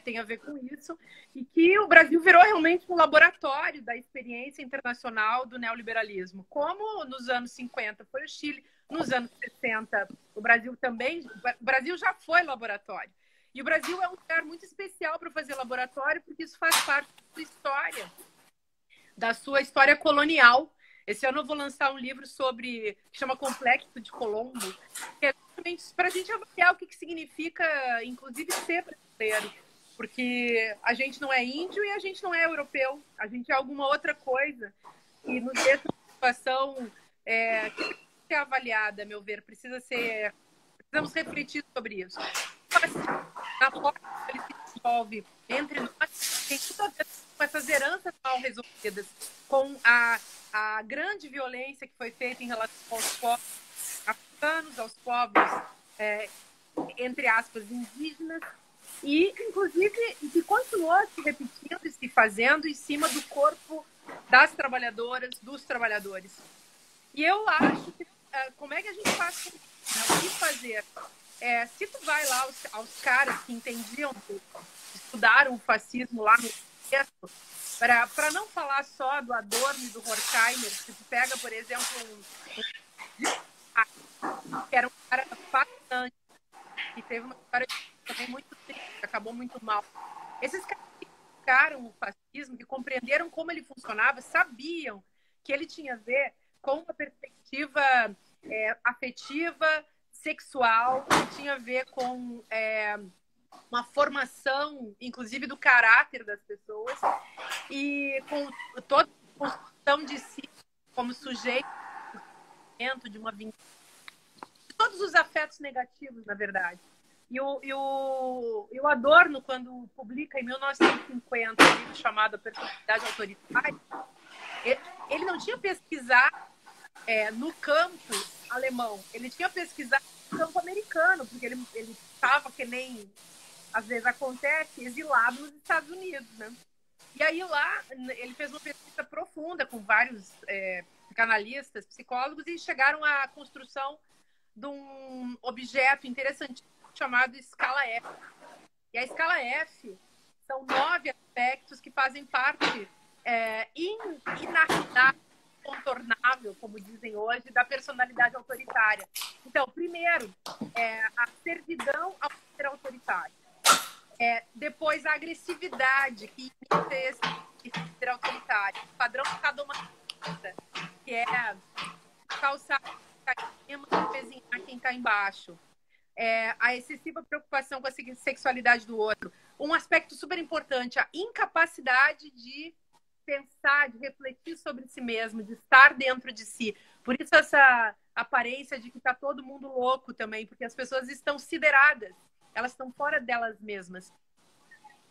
tem a ver com isso, e que o Brasil virou realmente um laboratório da experiência internacional do neoliberalismo, como nos anos 50 foi o Chile, nos anos 60 o Brasil também, o Brasil já foi laboratório. E o Brasil é um lugar muito especial para fazer laboratório, porque isso faz parte da sua história colonial. Esse ano eu vou lançar um livro que chama Complexo de Colombo, que é justamente para a gente avaliar o que significa, inclusive, ser brasileiro. Porque a gente não é índio e a gente não é europeu. A gente é alguma outra coisa. E nos deixa uma situação que precisa ser avaliada, a meu ver. Precisamos refletir sobre isso. Na forma que ele se desenvolve entre nós, tem tudo a ver com essas heranças mal resolvidas, com a grande violência que foi feita em relação aos povos africanos, aos povos, entre aspas, indígenas, e, inclusive, que continuou se repetindo e se fazendo em cima do corpo das trabalhadoras, dos trabalhadores. E eu acho que, como é que a gente faz com isso? O que fazer? Se tu vai lá aos caras que entendiam, que estudaram o fascismo lá no texto, para não falar só do Adorno e do Horkheimer, se tu pega, por exemplo, que era um cara fascinante, que teve uma história também muito triste, acabou muito mal. Esses caras que explicaram o fascismo, que compreenderam como ele funcionava, sabiam que ele tinha a ver com uma perspectiva afetiva, sexual, que tinha a ver com uma formação, inclusive, do caráter das pessoas, e com toda a construção de si como sujeito de uma vingança, de todos os afetos negativos, na verdade. E o Adorno, quando publica em 1950 um livro chamado A Personalidade Autoritária, ele não tinha pesquisado no campo alemão, ele tinha pesquisado no campo americano, porque ele estava, que nem às vezes acontece, exilado nos Estados Unidos, né? E aí lá ele fez uma pesquisa profunda com vários psicanalistas, psicólogos, e chegaram à construção de um objeto interessante chamado escala F. E a escala F são 9 aspectos que fazem parte incontornável, como dizem hoje, da personalidade autoritária. Então, primeiro, a servidão ao ser autoritário. Depois, a agressividade, que imita esse ser autoritário. O padrão de cada uma, que é calçar quem está em cima e pezinhar quem está embaixo. A excessiva preocupação com a sexualidade do outro. Um aspecto super importante, a incapacidade de pensar, de refletir sobre si mesmo, de estar dentro de si. Por isso essa aparência de que está todo mundo louco também, porque as pessoas estão sideradas, elas estão fora delas mesmas.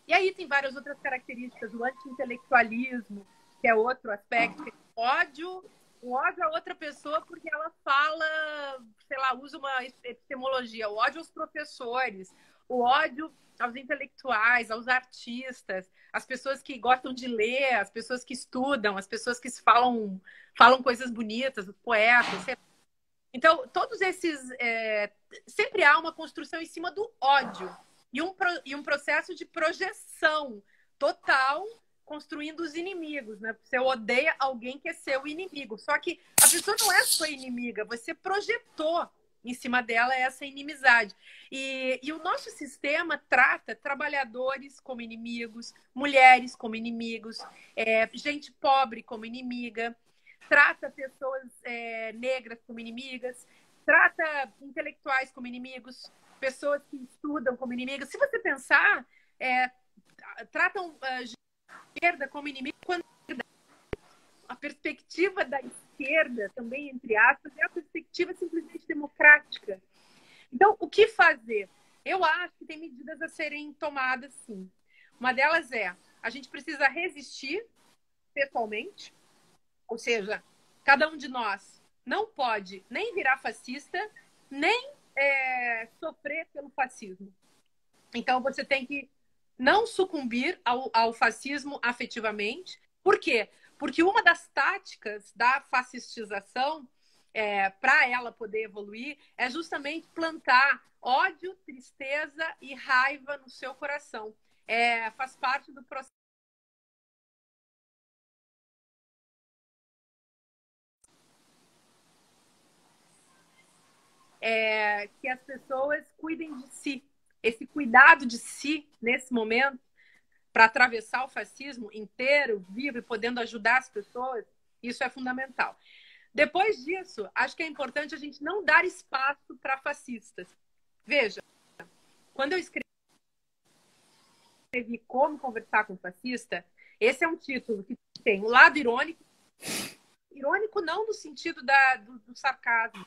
E aí tem várias outras características, o anti-intelectualismo, que é outro aspecto, que é o ódio a outra pessoa porque ela fala, sei lá, usa uma epistemologia, o ódio aos professores, o ódio aos intelectuais, aos artistas, as pessoas que gostam de ler, as pessoas que estudam, as pessoas que falam coisas bonitas, os poetas. Então, todos esses... sempre há uma construção em cima do ódio e um processo de projeção total construindo os inimigos, né? Você odeia alguém que é seu inimigo. Só que a pessoa não é sua inimiga, você projetou em cima dela essa inimizade. E o nosso sistema trata trabalhadores como inimigos, mulheres como inimigos, gente pobre como inimiga, trata pessoas negras como inimigas, trata intelectuais como inimigos, pessoas que estudam como inimigas. Se você pensar, tratam esquerda como inimigo, quando a perspectiva da esquerda, também entre aspas, é a perspectiva simplesmente democrática. Então, o que fazer? Eu acho que tem medidas a serem tomadas, sim. Uma delas a gente precisa resistir pessoalmente, ou seja, cada um de nós não pode nem virar fascista, nem sofrer pelo fascismo. Então, você tem que não sucumbir ao fascismo afetivamente. Por quê? Porque uma das táticas da fascistização, para ela poder evoluir, é justamente plantar ódio, tristeza e raiva no seu coração. Faz parte do processo. Que as pessoas cuidem de si. Esse cuidado de si, nesse momento, para atravessar o fascismo inteiro, vivo e podendo ajudar as pessoas, isso é fundamental. Depois disso, acho que é importante a gente não dar espaço para fascistas. Veja, quando eu escrevi Como Conversar com Fascista, esse é um título que tem um lado irônico, irônico não no sentido do sarcasmo.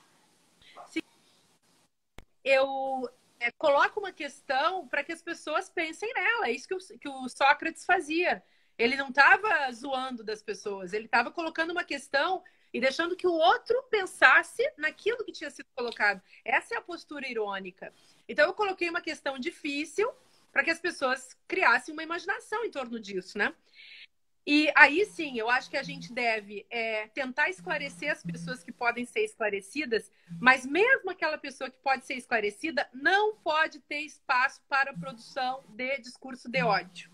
Eu coloco uma questão para que as pessoas pensem nela. É isso que o Sócrates fazia. Ele não estava zoando das pessoas, ele estava colocando uma questão e deixando que o outro pensasse naquilo que tinha sido colocado. Essa é a postura irônica. Então, eu coloquei uma questão difícil para que as pessoas criassem uma imaginação em torno disso, né? E aí sim, eu acho que a gente deve tentar esclarecer as pessoas que podem ser esclarecidas, mas mesmo aquela pessoa que pode ser esclarecida não pode ter espaço para a produção de discurso de ódio.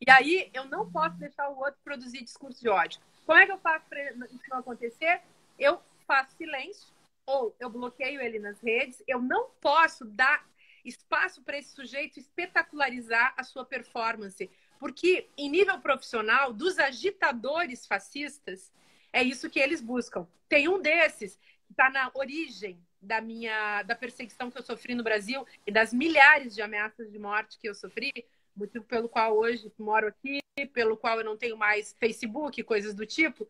E aí eu não posso deixar o outro produzir discurso de ódio. Como é que eu faço para isso não acontecer? Eu faço silêncio ou eu bloqueio ele nas redes. Eu não posso dar espaço para esse sujeito espetacularizar a sua performance. Porque, em nível profissional, dos agitadores fascistas, é isso que eles buscam. Tem um desses que está na origem da perseguição que eu sofri no Brasil e das milhares de ameaças de morte que eu sofri, motivo pelo qual hoje moro aqui, pelo qual eu não tenho mais Facebook, coisas do tipo.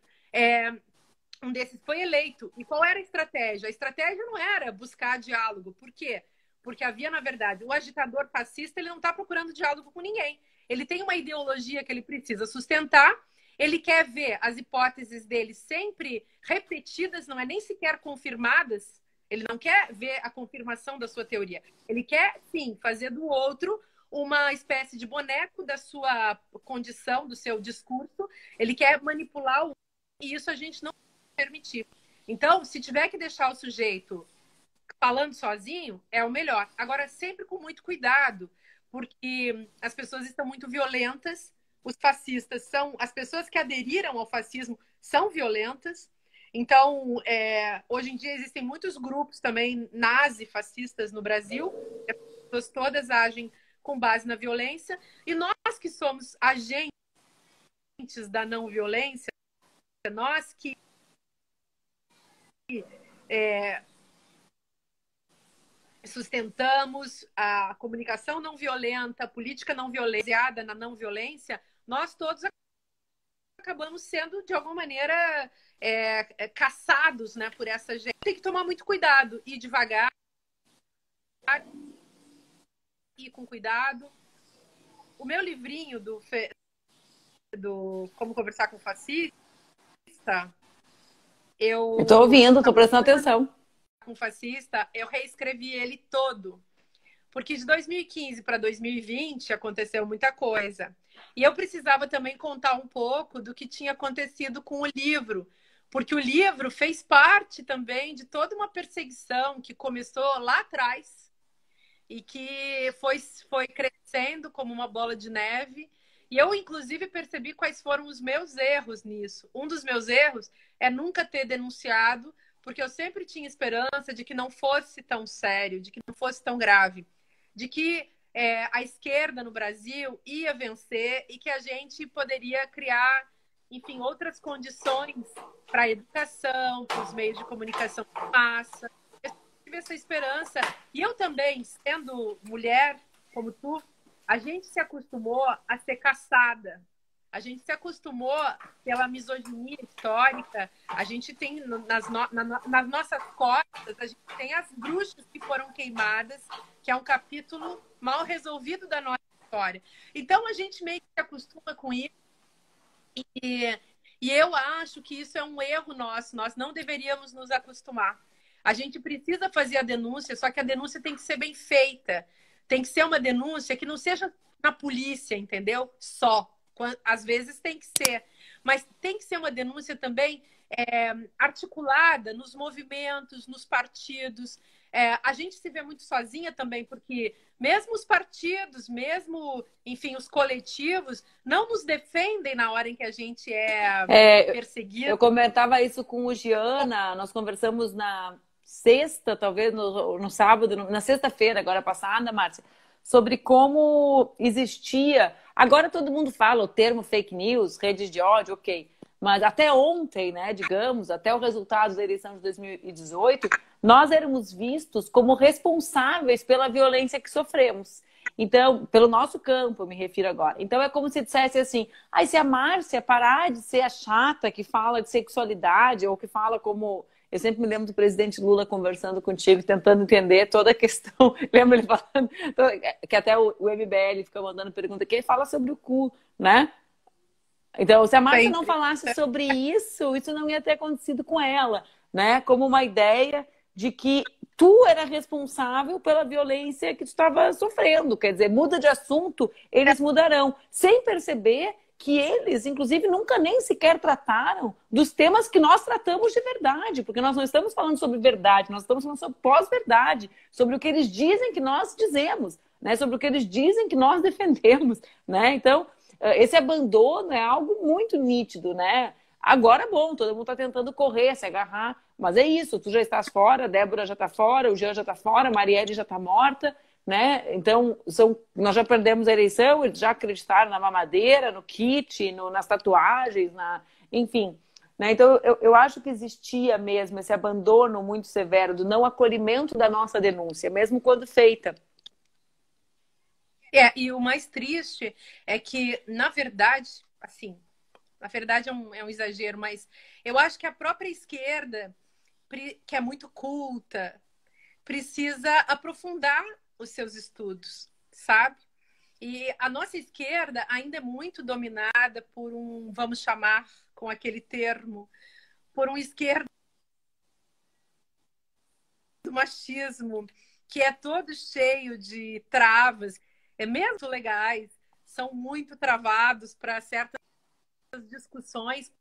Um desses foi eleito. E qual era a estratégia? A estratégia não era buscar diálogo. Por quê? Porque havia, na verdade, o agitador fascista, ele não está procurando diálogo com ninguém. Ele tem uma ideologia que ele precisa sustentar, ele quer ver as hipóteses dele sempre repetidas, não é nem sequer confirmadas, ele não quer ver a confirmação da sua teoria. Ele quer, sim, fazer do outro uma espécie de boneco da sua condição, do seu discurso, ele quer manipular o outro, e isso a gente não pode permitir. Então, se tiver que deixar o sujeito falando sozinho é o melhor. Agora, sempre com muito cuidado, porque as pessoas estão muito violentas, os fascistas são... As pessoas que aderiram ao fascismo são violentas. Então, hoje em dia existem muitos grupos também nazi-fascistas no Brasil. As pessoas todas agem com base na violência. E nós que somos agentes da não violência, nós que sustentamos a comunicação não violenta, a política não violenta, baseada na não violência, nós todos acabamos sendo, de alguma maneira, caçados, né, por essa gente. Tem que tomar muito cuidado, ir devagar, ir com cuidado. O meu livrinho do Como Conversar com o Fascista, Eu tô ouvindo, tô prestando atenção. Com o fascista, eu reescrevi ele todo. Porque de 2015 para 2020 aconteceu muita coisa. E eu precisava também contar um pouco do que tinha acontecido com o livro. Porque o livro fez parte também de toda uma perseguição que começou lá atrás e que foi crescendo como uma bola de neve. E eu, inclusive, percebi quais foram os meus erros nisso. Um dos meus erros é nunca ter denunciado, porque eu sempre tinha esperança de que não fosse tão sério, de que não fosse tão grave, de que a esquerda no Brasil ia vencer e que a gente poderia criar, enfim, outras condições para a educação, para os meios de comunicação de massa. Eu tive essa esperança. E eu também, sendo mulher como tu, a gente se acostumou a ser caçada. A gente se acostumou pela misoginia histórica. A gente tem nas nossas costas, a gente tem as bruxas que foram queimadas, que é um capítulo mal resolvido da nossa história. Então a gente meio que se acostuma com isso. E eu acho que isso é um erro nosso. Nós não deveríamos nos acostumar. A gente precisa fazer a denúncia, só que a denúncia tem que ser bem feita. Tem que ser uma denúncia que não seja na polícia, entendeu? Só. Às vezes tem que ser. Mas tem que ser uma denúncia também articulada nos movimentos, nos partidos. A gente se vê muito sozinha também, porque mesmo os partidos, mesmo, enfim, os coletivos, não nos defendem na hora em que a gente é perseguido. Eu comentava isso com o Giana, nós conversamos na sexta, talvez no sábado, na sexta-feira, agora passada, Márcia, sobre como existia. Agora todo mundo fala o termo fake news, redes de ódio, ok. Mas até ontem, né, digamos, até o resultado da eleição de 2018, nós éramos vistos como responsáveis pela violência que sofremos. Então, pelo nosso campo, eu me refiro agora. Então, é como se dissesse assim, se a Márcia parar de ser a chata que fala de sexualidade ou que fala como... Eu sempre me lembro do presidente Lula conversando contigo, tentando entender toda a questão. Lembra ele falando? Que até o MBL fica mandando pergunta, que ele fala sobre o cu, né? Então, se a Márcia não falasse sobre isso, isso não ia ter acontecido com ela, né? Como uma ideia de que tu era responsável pela violência que tu estava sofrendo. Quer dizer, muda de assunto, eles mudarão. Sem perceber que eles, inclusive, nunca nem sequer trataram dos temas que nós tratamos de verdade, porque nós não estamos falando sobre verdade, nós estamos falando sobre pós-verdade, sobre o que eles dizem que nós dizemos, né? Sobre o que eles dizem que nós defendemos, né? Então, esse abandono é algo muito nítido, né? Agora, bom, todo mundo está tentando correr, se agarrar, mas é isso, tu já estás fora, a Débora já está fora, o Jean já está fora, a Marielle já está morta, né? Então, nós já perdemos a eleição, eles já acreditaram na mamadeira, no kit, nas tatuagens, enfim. Né? Então, eu acho que existia mesmo esse abandono muito severo do não acolhimento da nossa denúncia, mesmo quando feita. E o mais triste é que, na verdade, assim, na verdade é um exagero, mas eu acho que a própria esquerda, que é muito culta, precisa aprofundar os seus estudos, sabe? E a nossa esquerda ainda é muito dominada por vamos chamar com aquele termo, por um esquerdo do machismo, que é todo cheio de travas, mesmo legais, são muito travados para certas discussões,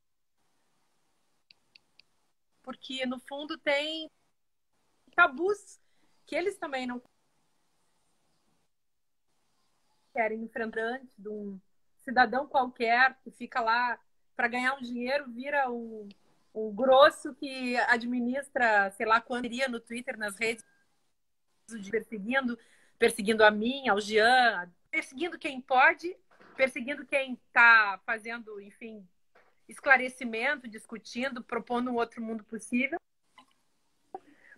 porque no fundo tem tabus que eles também não querem enfrentar de um cidadão qualquer que fica lá para ganhar um dinheiro, vira um grosso que administra, sei lá, quando iria no Twitter, nas redes, perseguindo a mim, ao Jean, perseguindo quem pode, perseguindo quem está fazendo, enfim, esclarecimento, discutindo, propondo um outro mundo possível.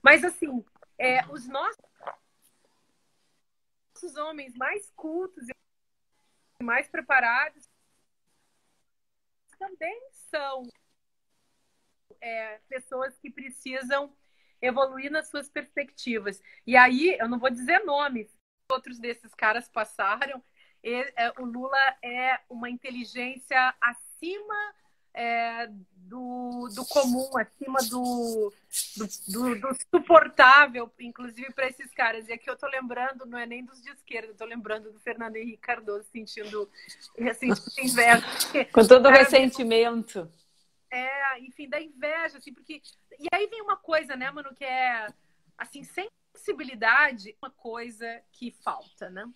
Mas, assim, os nossos homens mais cultos e mais preparados também são pessoas que precisam evoluir nas suas perspectivas. E aí, eu não vou dizer nomes, outros desses caras passaram. O Lula é uma inteligência acima do comum, acima do suportável, inclusive para esses caras. E aqui eu estou lembrando, não é nem dos de esquerda, estou lembrando do Fernando Henrique Cardoso sentindo inveja. Com todo o ressentimento. Enfim, da inveja, assim, porque... E aí vem uma coisa, né, mano, que é, assim, sensibilidade, uma coisa que falta, né?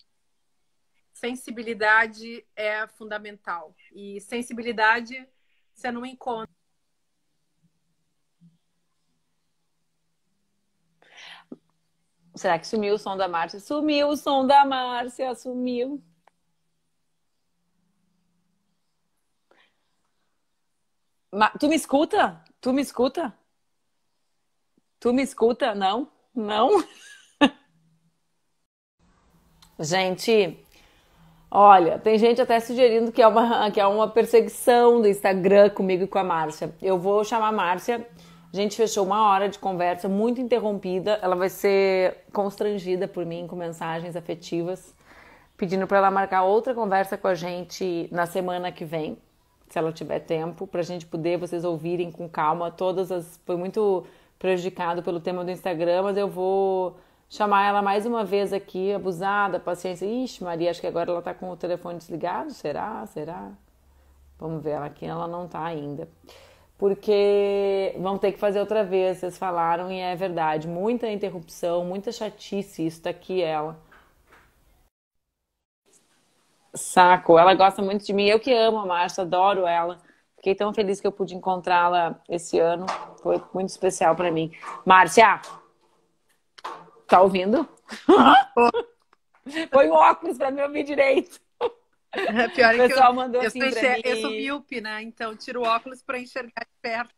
Sensibilidade é fundamental. E sensibilidade você não encontra. Será que sumiu o som da Márcia? Sumiu o som da Márcia, sumiu. Tu me escuta? Tu me escuta? Tu me escuta? Não? Não? Gente, olha, tem gente até sugerindo que é uma perseguição do Instagram comigo e com a Márcia. Eu vou chamar a Márcia. A gente fechou 1 hora de conversa muito interrompida. Ela vai ser constrangida por mim com mensagens afetivas, pedindo para ela marcar outra conversa com a gente na semana que vem, se ela tiver tempo, pra gente poder, vocês ouvirem com calma foi muito prejudicado pelo tema do Instagram, mas eu vou chamar ela mais uma vez aqui, abusada, paciência. Ixi, Maria, acho que agora ela tá com o telefone desligado, será? Vamos ver, ela aqui, ela não tá ainda. Porque vão ter que fazer outra vez, vocês falaram e é verdade, muita interrupção, muita chatice, isso tá aqui ela. Saco, ela gosta muito de mim. Eu que amo a Márcia, adoro ela. Fiquei tão feliz que eu pude encontrá-la esse ano. Foi muito especial pra mim. Márcia, tá ouvindo? Põe o óculos pra me ouvir direito. Pior é o pessoal que mandou assim pra mim. Eu sou míope, né? Então tiro o óculos pra enxergar de perto.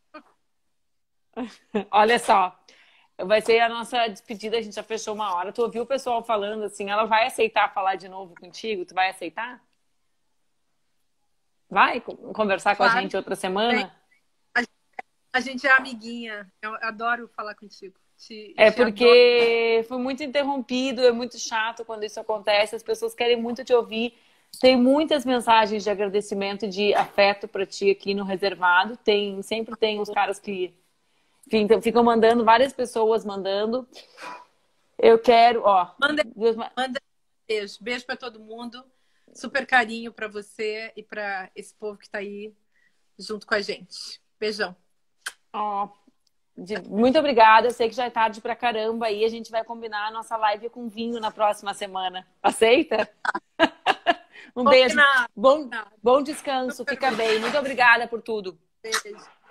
Olha só. Vai ser a nossa despedida, a gente já fechou 1 hora. Tu ouviu o pessoal falando assim, ela vai aceitar falar de novo contigo? Tu vai aceitar? Vai conversar com a gente outra semana? A gente é amiguinha. Eu adoro falar contigo. Porque foi muito interrompido, é muito chato quando isso acontece. As pessoas querem muito te ouvir. Tem muitas mensagens de agradecimento, de afeto pra ti aqui no Reservado. Sempre tem os caras que... Enfim, então ficam mandando, várias pessoas mandando. Eu quero, Manda beijo para todo mundo. Super carinho para você e para esse povo que tá aí junto com a gente. Beijão. Muito obrigada. Eu sei que já é tarde pra caramba aí. A gente vai combinar a nossa live com vinho na próxima semana. Aceita? Um beijo. Bom descanso. Fica bem. Muito obrigada por tudo. Beijo.